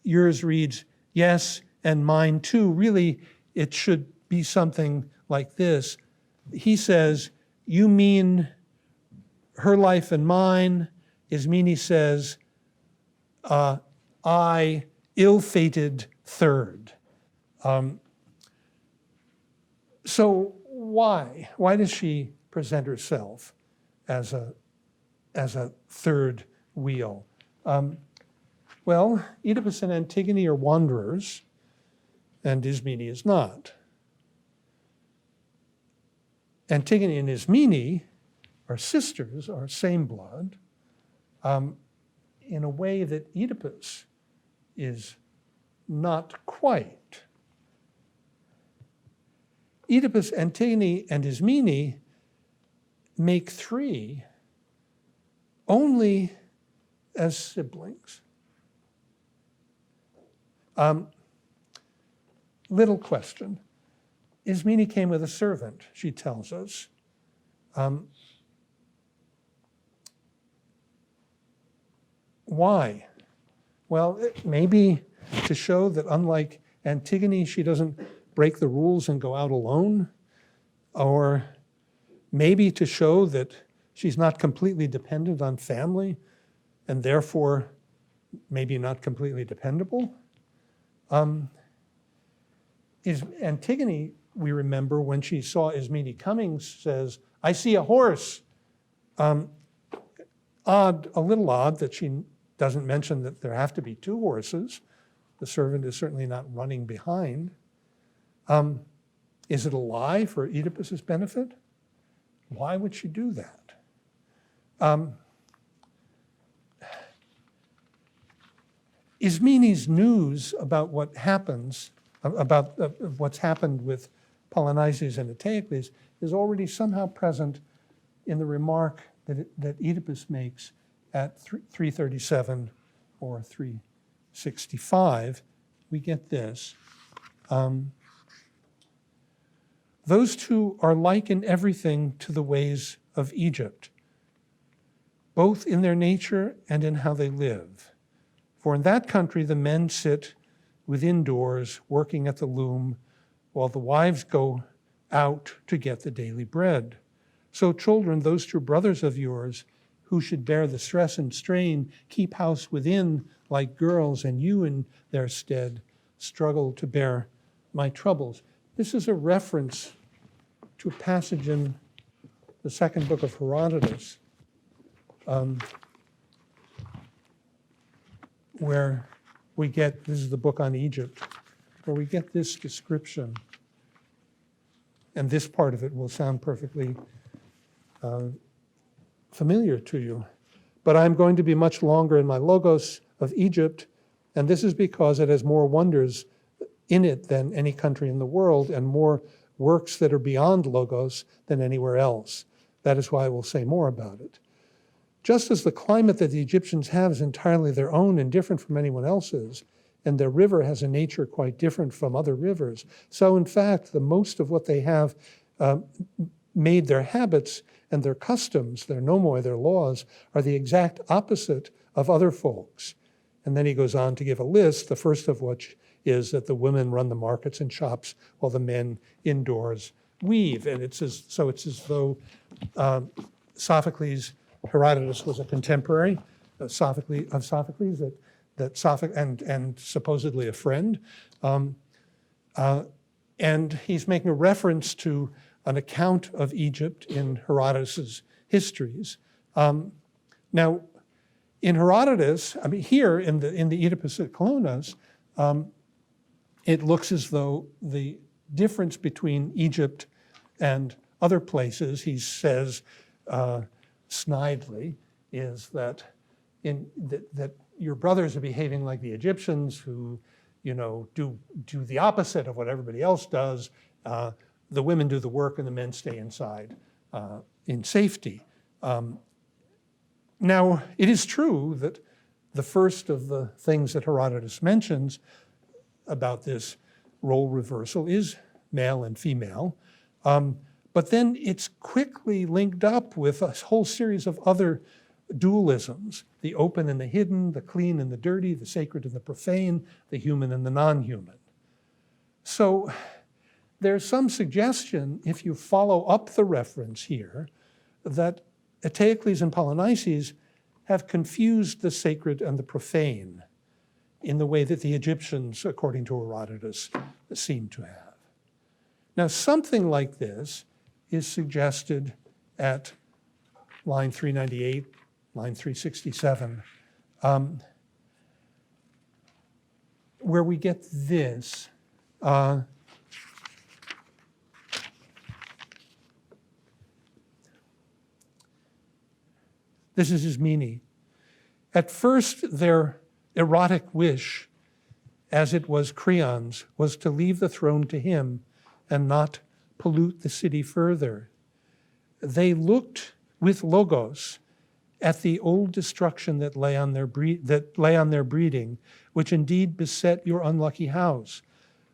Yours reads, yes, and mine too. Really, it should be something like this. He says, you mean her life and mine. Ismene says, I, ill-fated third. So why? Why does she present herself as a third wheel? Well, Oedipus and Antigone are wanderers, and Ismene is not. Antigone and Ismene are sisters, are same blood, in a way that Oedipus is not quite. Oedipus, Antigone, and Ismene make three only as siblings. Little question. Ismene came with a servant, she tells us. Why? Well, maybe to show that unlike Antigone, she doesn't break the rules and go out alone, or maybe to show that she's not completely dependent on family and therefore maybe not completely dependable. Antigone, we remember, when she saw Ismene coming, says, I see a horse. A little odd that she doesn't mention that there have to be two horses. The servant is certainly not running behind. Is it a lie for Oedipus's benefit? Why would she do that? Ismene's news about what happens, about what's happened with Polynices and Eteocles is already somehow present in the remark that Oedipus makes at 337 or 365. We get this. Those two are like in everything to the ways of Egypt, both in their nature and in how they live. For in that country, the men sit within doors working at the loom, while the wives go out to get the daily bread. So children, those two brothers of yours, who should bear the stress and strain, keep house within like girls, and you in their stead struggle to bear my troubles. This is a reference to a passage in the second book of Herodotus, where we get, this is the book on Egypt, where we get this description. And this part of it will sound perfectly familiar to you. But I'm going to be much longer in my logos of Egypt, and this is because it has more wonders in it than any country in the world, and more works that are beyond logos than anywhere else. That is why I will say more about it. Just as the climate that the Egyptians have is entirely their own and different from anyone else's, and their river has a nature quite different from other rivers, so in fact, the most of what they have made their habits and their customs, their nomoi, their laws, are the exact opposite of other folks. And then he goes on to give a list, the first of which is that the women run the markets and shops while the men indoors weave. And it's as though Sophocles, Herodotus was a contemporary of Sophocles, and supposedly a friend. And he's making a reference to an account of Egypt in Herodotus's histories. Now, in Herodotus, I mean, here in the Oedipus at Colonus, it looks as though the difference between Egypt and other places, he says snidely, is that that your brothers are behaving like the Egyptians, who, do the opposite of what everybody else does. The women do the work and the men stay inside in safety. Now, it is true that the first of the things that Herodotus mentions about this role reversal is male and female. But then it's quickly linked up with a whole series of other dualisms: the open and the hidden, the clean and the dirty, the sacred and the profane, the human and the non-human. So there's some suggestion, if you follow up the reference here, that Eteocles and Polynices have confused the sacred and the profane in the way that the Egyptians, according to Herodotus, seem to have. Now, something like this is suggested at line 398, line 367, where we get this. This is his meaning. At first, their erotic wish, as it was Creon's, was to leave the throne to him and not pollute the city further. They looked with logos at the old destruction that lay on their breeding, which indeed beset your unlucky house.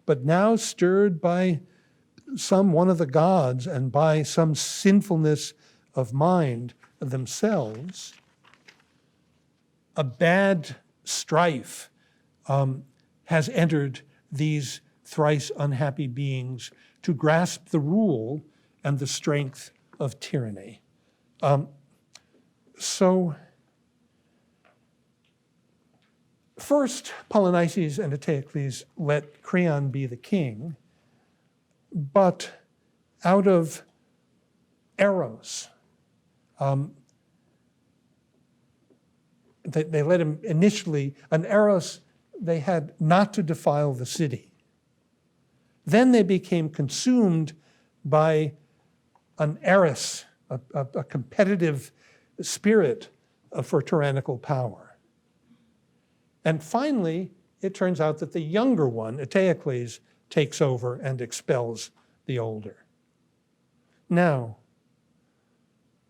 But now, stirred by one of the gods and by some sinfulness of mind themselves, a bad strife has entered these thrice unhappy beings to grasp the rule and the strength of tyranny. So first, Polynices and Eteocles let Creon be the king, but out of eros, they let him initially, an eros they had not to defile the city. Then they became consumed by an eros, a competitive spirit for tyrannical power. And finally, it turns out that the younger one, Eteocles, takes over and expels the older. Now,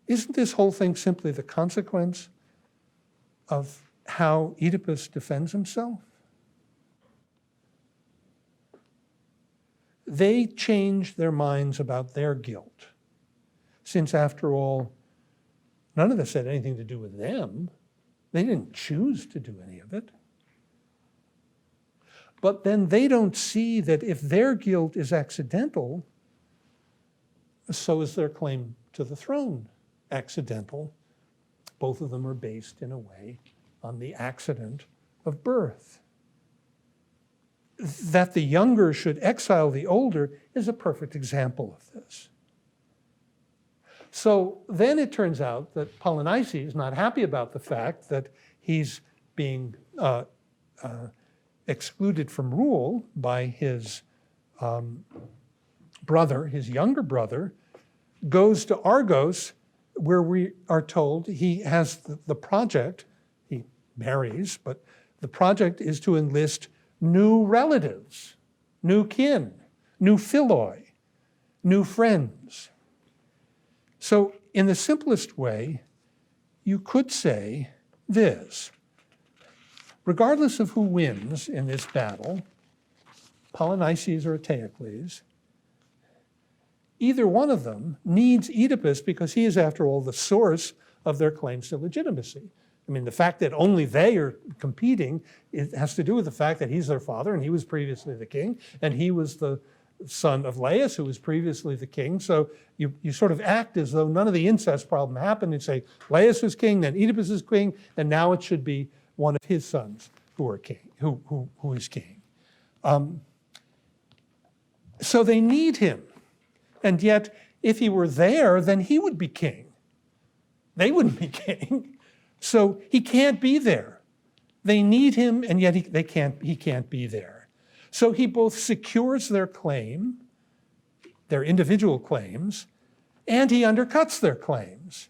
isn't this whole thing simply the consequence of how Oedipus defends himself? They changed their minds about their guilt, since after all, none of this had anything to do with them. They didn't choose to do any of it. But then they don't see that if their guilt is accidental, so is their claim to the throne accidental. Both of them are based, in a way, on the accident of birth. That the younger should exile the older is a perfect example of this. So then it turns out that Polynices is not happy about the fact that he's being excluded from rule by his brother, his younger brother, goes to Argos, where we are told he has the project, he marries, but the project is to enlist new relatives, new kin, new philoi, new friends. So in the simplest way, you could say this: regardless of who wins in this battle, Polynices or Eteocles, either one of them needs Oedipus because he is, after all, the source of their claims to legitimacy. I mean, the fact that only they are competing, it has to do with the fact that he's their father and he was previously the king, and he was the son of Laius, who was previously the king. So you sort of act as though none of the incest problem happened and say Laius was king, then Oedipus is king, and now it should be one of his sons who are king, who is king. So they need him. And yet, if he were there, then he would be king. They wouldn't be king. So he can't be there. They need him, and yet he can't be there. So he both secures their claim, their individual claims, and he undercuts their claims.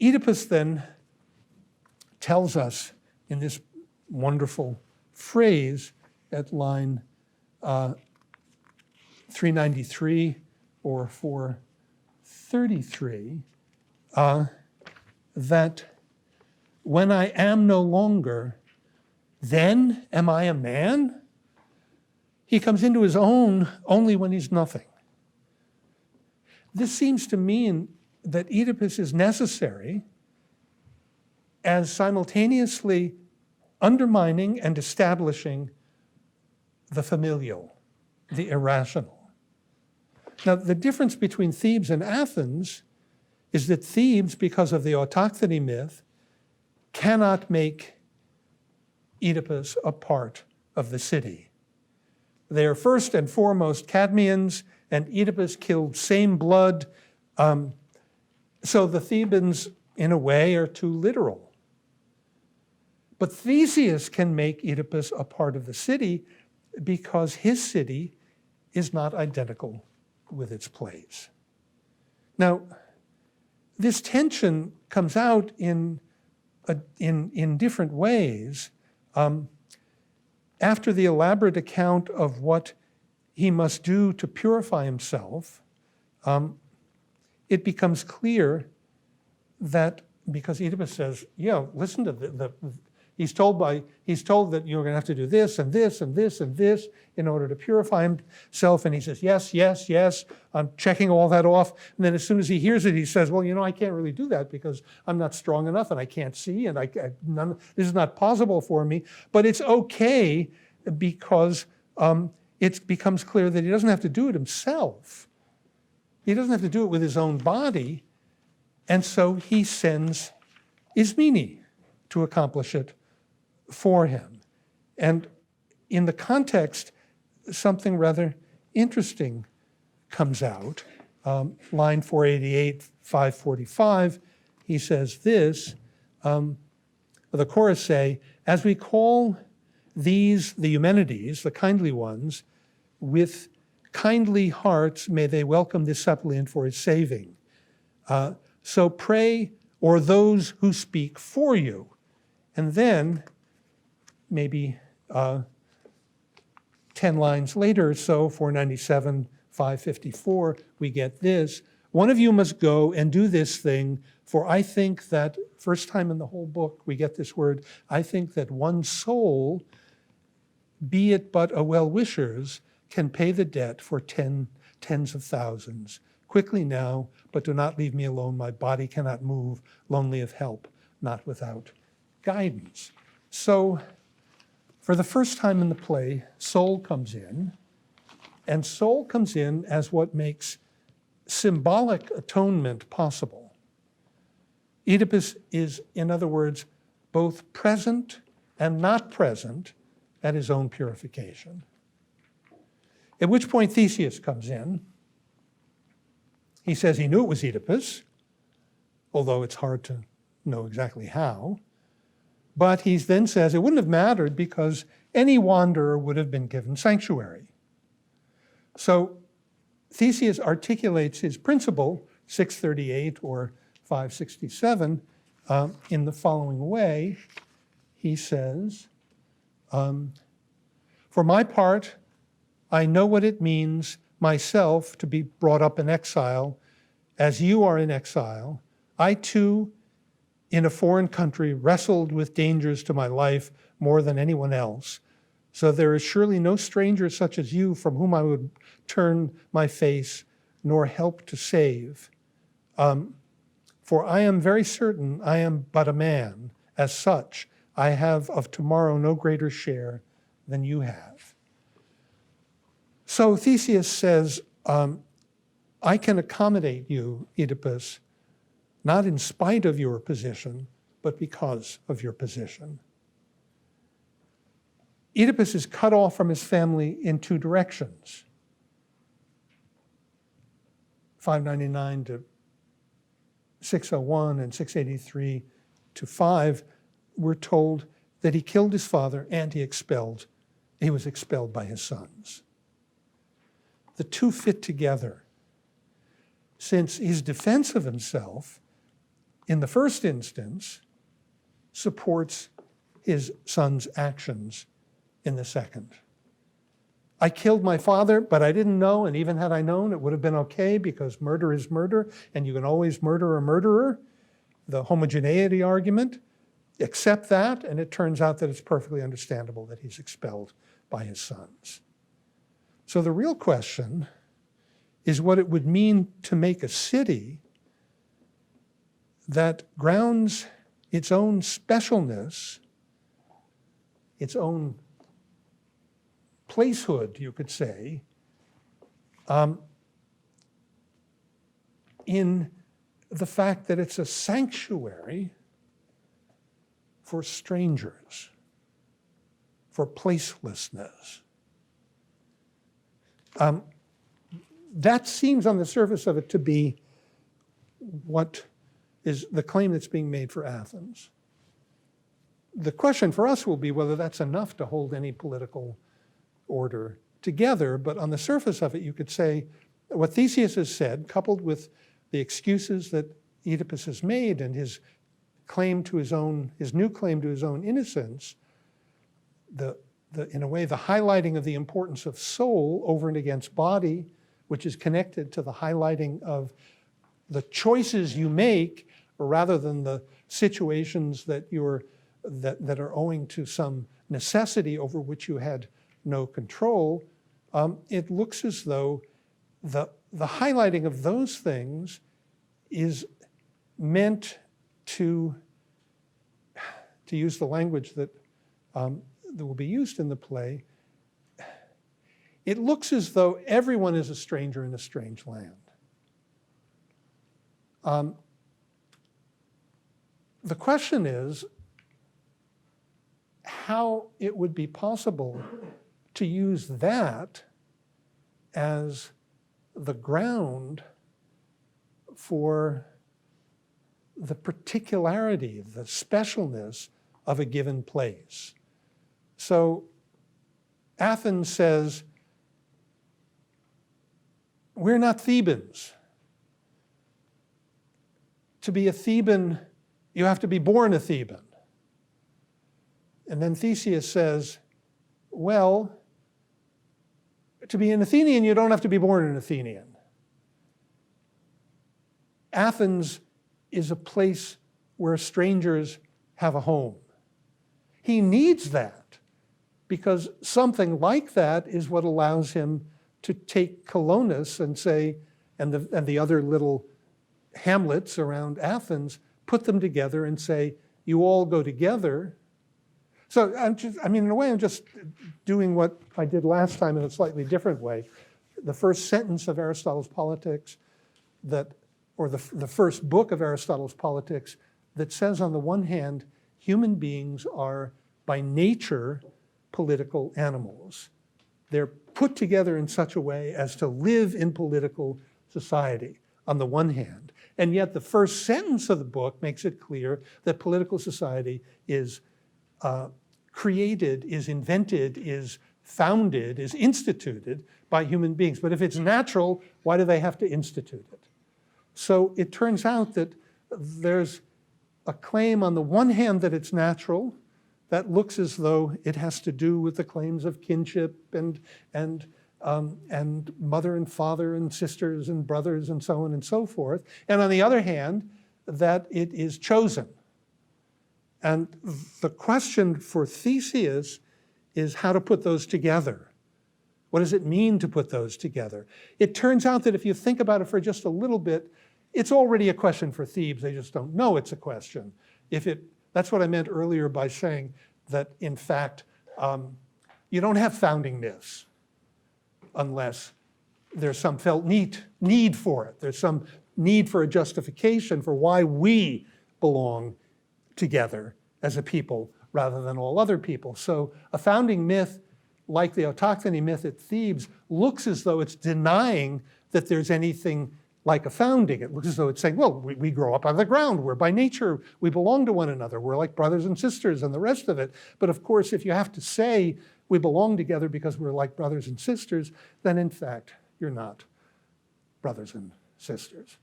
Oedipus then tells us in this wonderful phrase at line 393 or 433, that when I am no longer, then am I a man? He comes into his own only when he's nothing. This seems to mean that Oedipus is necessary as simultaneously undermining and establishing the familial, the irrational. Now, the difference between Thebes and Athens is that Thebes, because of the autochthony myth, cannot make Oedipus a part of the city. They are first and foremost Cadmeans, and Oedipus killed same blood. So the Thebans, in a way, are too literal. But Theseus can make Oedipus a part of the city because his city is not identical with its place. Now, this tension comes out in different ways. After the elaborate account of what he must do to purify himself, it becomes clear that, because Oedipus says, listen to he's told that you're going to have to do this and this and this and this in order to purify himself, and he says, yes, yes, yes, I'm checking all that off. And then as soon as he hears it, he says, well, I can't really do that because I'm not strong enough and I can't see and this is not possible for me. But it's okay because it becomes clear that he doesn't have to do it himself. He doesn't have to do it with his own body. And so he sends Ismene to accomplish it for him. And in the context, something rather interesting comes out. Line 488, 545, he says this, the chorus say, as we call these the Eumenides, the kindly ones, with kindly hearts may they welcome this suppliant for his saving. So pray, or those who speak for you. And then, maybe 10 lines later, so 497, 554, we get this. One of you must go and do this thing, for I think that, first time in the whole book we get this word, I think that one soul, be it but a well-wisher's, can pay the debt for tens of thousands. Quickly now, but do not leave me alone. My body cannot move, lonely of help, not without guidance. So, for the first time in the play, soul comes in, and soul comes in as what makes symbolic atonement possible. Oedipus is, in other words, both present and not present at his own purification. At which point Theseus comes in, He says he knew it was Oedipus, although it's hard to know exactly how. But he then says it wouldn't have mattered because any wanderer would have been given sanctuary. So Theseus articulates his principle, 638 or 567, in the following way. He says, for my part, I know what it means myself to be brought up in exile, as you are in exile. I too, in a foreign country, wrestled with dangers to my life more than anyone else. So there is surely no stranger such as you from whom I would turn my face, nor help to save. For I am very certain I am but a man. As such, I have of tomorrow no greater share than you have. So Theseus says, I can accommodate you, Oedipus, not in spite of your position, but because of your position. Oedipus is cut off from his family in two directions. 599 to 601 and 683 to 5, we're told that he killed his father and he was expelled by his sons. The two fit together, since his defense of himself, in the first instance, supports his son's actions in the second. I killed my father, but I didn't know, and even had I known, it would have been okay because murder is murder, and you can always murder a murderer. The homogeneity argument, accept that, and it turns out that it's perfectly understandable that he's expelled by his sons. So the real question is what it would mean to make a city that grounds its own specialness, its own placehood, you could say, in the fact that it's a sanctuary for strangers, for placelessness. That seems on the surface of it to be what is the claim that's being made for Athens. The question for us will be whether that's enough to hold any political order together, but on the surface of it, you could say what Theseus has said, coupled with the excuses that Oedipus has made and his claim to his new claim to his own innocence, in a way, the highlighting of the importance of soul over and against body, which is connected to the highlighting of the choices you make, rather than the situations that are owing to some necessity over which you had no control. It looks as though the highlighting of those things is meant to use the language that will be used in the play. It looks as though everyone is a stranger in a strange land. The question is how it would be possible to use that as the ground for the particularity, the specialness of a given place. So Athens says, we're not Thebans. To be a Theban, you have to be born a Theban. And then Theseus says, well, to be an Athenian, you don't have to be born an Athenian. Athens is a place where strangers have a home. He needs that because something like that is what allows him to take Colonus and say, and the other little hamlets around Athens, put them together and say, you all go together. So in a way, I'm just doing what I did last time in a slightly different way. The first sentence of Aristotle's Politics or the first book of Aristotle's Politics that says, on the one hand, human beings are by nature political animals. They're put together in such a way as to live in political society. on the one hand. And yet the first sentence of the book makes it clear that political society is created, is invented, is founded, is instituted by human beings. But if it's natural, why do they have to institute it? So it turns out that there's a claim on the one hand that it's natural, that looks as though it has to do with the claims of kinship and mother and father and sisters and brothers and so on and so forth. And on the other hand, that it is chosen. And the question for Theseus is how to put those together. What does it mean to put those together? It turns out that if you think about it for just a little bit, it's already a question for Thebes. They just don't know it's a question. That's what I meant earlier by saying that, in fact, you don't have founding myths unless there's some felt need for it. There's some need for a justification for why we belong together as a people rather than all other people. So a founding myth, like the autochthony myth at Thebes, looks as though it's denying that there's anything like a founding. It looks as though it's saying, well, we grow up out of the ground. We're by nature, we belong to one another. We're like brothers and sisters and the rest of it. But of course, if you have to say we belong together because we're like brothers and sisters, then in fact, you're not brothers and sisters.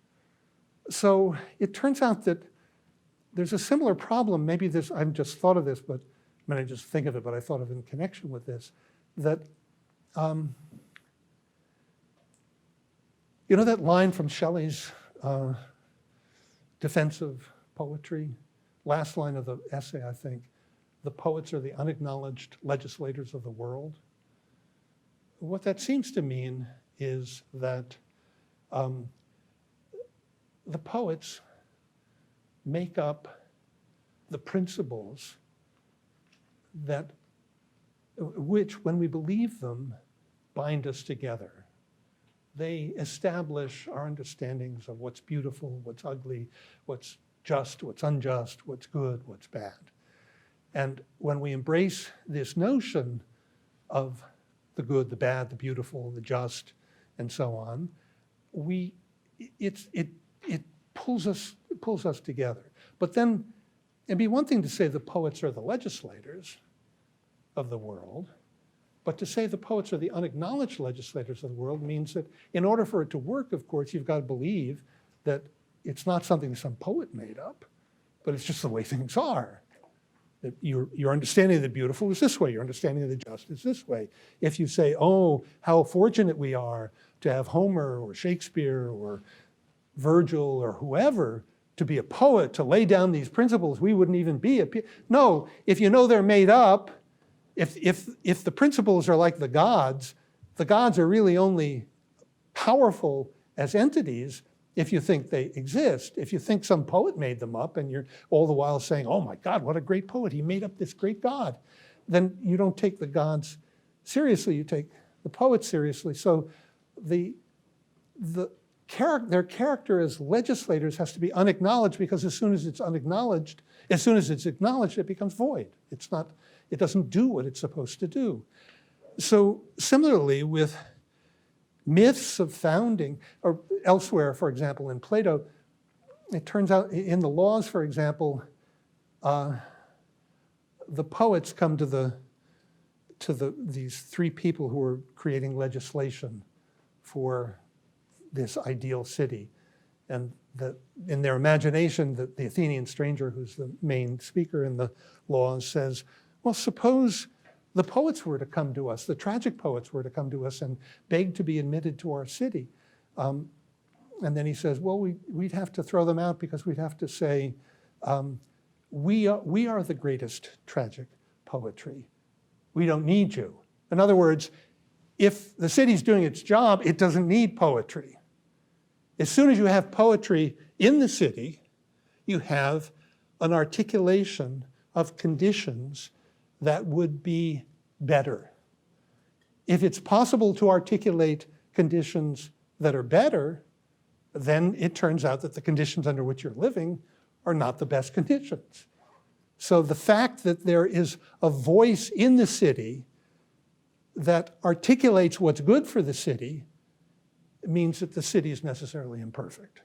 So it turns out that there's a similar problem. Maybe this, I've just thought of this, but I mean, I just think of it, but I thought of it in connection with this, that you know that line from Shelley's Defense of Poetry? Last line of the essay, I think. The poets are the unacknowledged legislators of the world. What that seems to mean is that the poets make up the principles that, which, when we believe them, bind us together. They establish our understandings of what's beautiful, what's ugly, what's just, what's unjust, what's good, what's bad. And when we embrace this notion of the good, the bad, the beautiful, the just, and so on, it pulls us together. But then it'd be one thing to say the poets are the legislators of the world, but to say the poets are the unacknowledged legislators of the world means that in order for it to work, of course, you've got to believe that it's not something some poet made up, but it's just the way things are. That your understanding of the beautiful is this way, your understanding of the just is this way. If you say, oh, how fortunate we are to have Homer or Shakespeare or Virgil or whoever to be a poet, to lay down these principles, we wouldn't even be a No, if you know they're made up, if the principles are like the gods are really only powerful as entities if you think they exist. If you think some poet made them up and you're all the while saying, oh my God, what a great poet, he made up this great God, then you don't take the gods seriously, you take the poets seriously. So their character as legislators has to be unacknowledged, because as soon as it's acknowledged, it becomes void. It doesn't do what it's supposed to do. So similarly with myths of founding, or elsewhere, for example, in Plato, it turns out in the laws, for example, the poets come to these three people who are creating legislation for this ideal city. And in their imagination, the Athenian stranger, who's the main speaker in the laws, says, well, suppose the poets were to come to us, the tragic poets were to come to us and beg to be admitted to our city. And then he says, well, we'd have to throw them out because we'd have to say, we are the greatest tragic poetry. We don't need you. In other words, if the city's doing its job, it doesn't need poetry. As soon as you have poetry in the city, you have an articulation of conditions that would be better. If it's possible to articulate conditions that are better, then it turns out that the conditions under which you're living are not the best conditions. So the fact that there is a voice in the city that articulates what's good for the city means that the city is necessarily imperfect.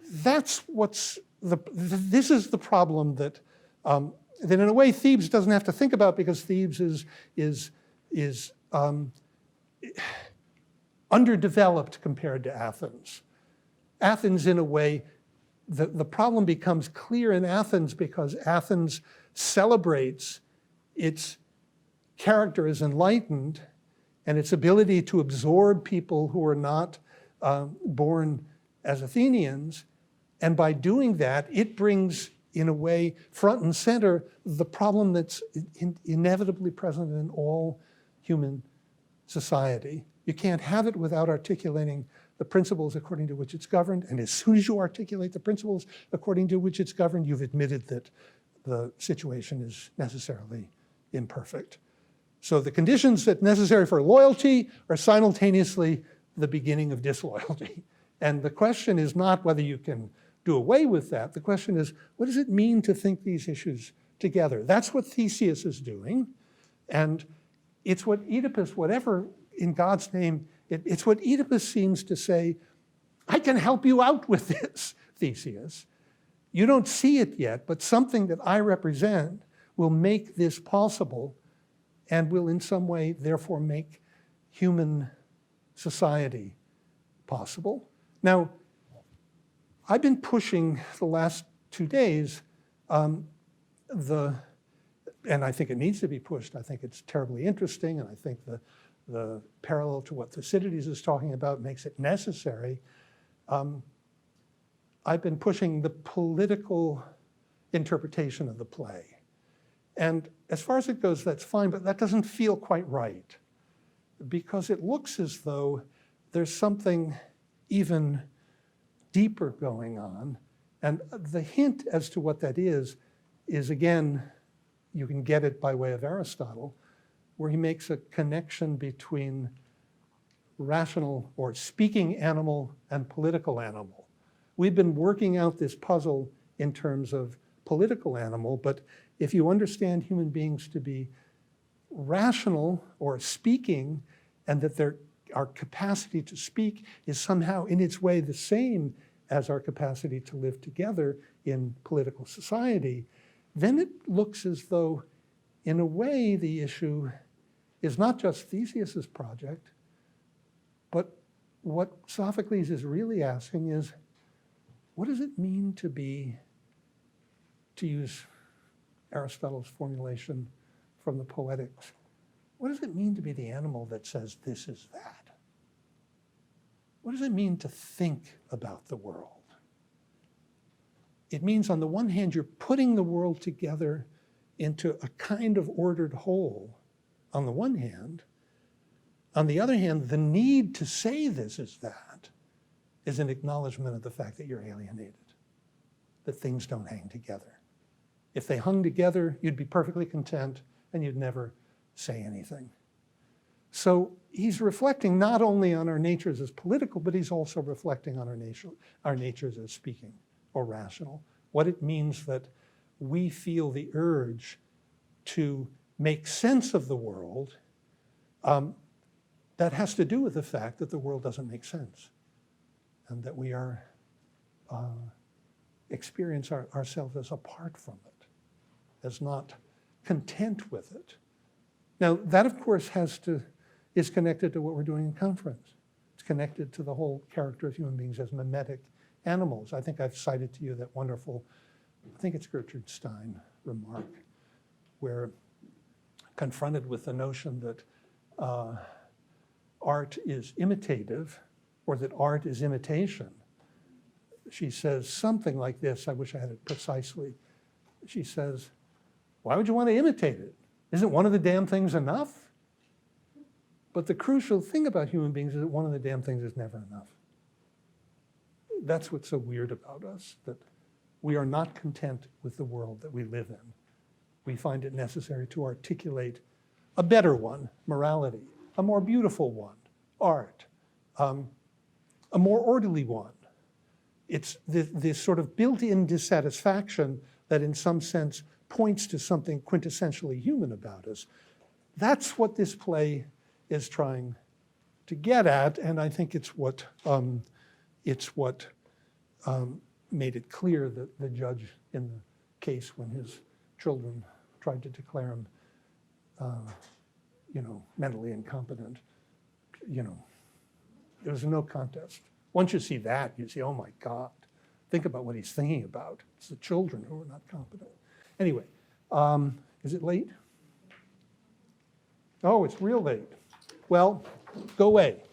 This is the problem that in a way Thebes doesn't have to think about, because Thebes is underdeveloped compared to Athens. Athens, in a way, the problem becomes clear in Athens because Athens celebrates its character as enlightened and its ability to absorb people who are not born as Athenians. And by doing that, it brings, in a way, front and center the problem that's inevitably present in all human society. You can't have it without articulating the principles according to which it's governed. And as soon as you articulate the principles according to which it's governed, you've admitted that the situation is necessarily imperfect. So the conditions that are necessary for loyalty are simultaneously the beginning of disloyalty. And the question is not whether you can do away with that. The question is, what does it mean to think these issues together? That's what Theseus is doing. And it's what Oedipus, whatever in God's name, it's what Oedipus seems to say, I can help you out with this, Theseus. You don't see it yet, but something that I represent will make this possible and will in some way therefore make human society possible. Now, I've been pushing the last 2 days and I think it needs to be pushed. I think it's terribly interesting, and I think the parallel to what Thucydides is talking about makes it necessary. I've been pushing the political interpretation of the play. And as far as it goes, that's fine, but that doesn't feel quite right, because it looks as though there's something even deeper going on. And the hint as to what that is again, you can get it by way of Aristotle, where he makes a connection between rational or speaking animal and political animal. We've been working out this puzzle in terms of political animal, but if you understand human beings to be rational or speaking, and that our capacity to speak is somehow in its way the same as our capacity to live together in political society, then it looks as though, in a way, the issue is not just Theseus's project, but what Sophocles is really asking is, what does it mean to be, to use Aristotle's formulation from the Poetics, what does it mean to be the animal that says this is that? What does it mean to think about the world? It means, on the one hand, you're putting the world together into a kind of ordered whole, on the one hand. On the other hand, the need to say this is that is an acknowledgement of the fact that you're alienated, that things don't hang together. If they hung together, you'd be perfectly content and you'd never say anything. So he's reflecting not only on our natures as political, but he's also reflecting on our natures as speaking or rational, what it means that we feel the urge to make sense of the world. That has to do with the fact that the world doesn't make sense, and that we are experience ourselves as apart from it, as not content with it. Now, that, of course, is connected to what we're doing in conference. It's connected to the whole character of human beings as mimetic animals. I think I've cited to you that wonderful, I think it's Gertrude Stein remark, where confronted with the notion that art is imitative, or that art is imitation, she says something like this. I wish I had it precisely. She says, why would you want to imitate it? Isn't one of the damn things enough? But the crucial thing about human beings is that one of the damn things is never enough. That's what's so weird about us, that we are not content with the world that we live in. We find it necessary to articulate a better one, morality, a more beautiful one, art, a more orderly one. It's this sort of built-in dissatisfaction that in some sense points to something quintessentially human about us. That's what this play is trying to get at, and I think it's what made it clear that the judge in the case when his children tried to declare him, mentally incompetent, there was no contest. Once you see that, you see, oh my God, think about what he's thinking about. It's the children who are not competent. Anyway, is it late? Oh, it's real late. Well, go away.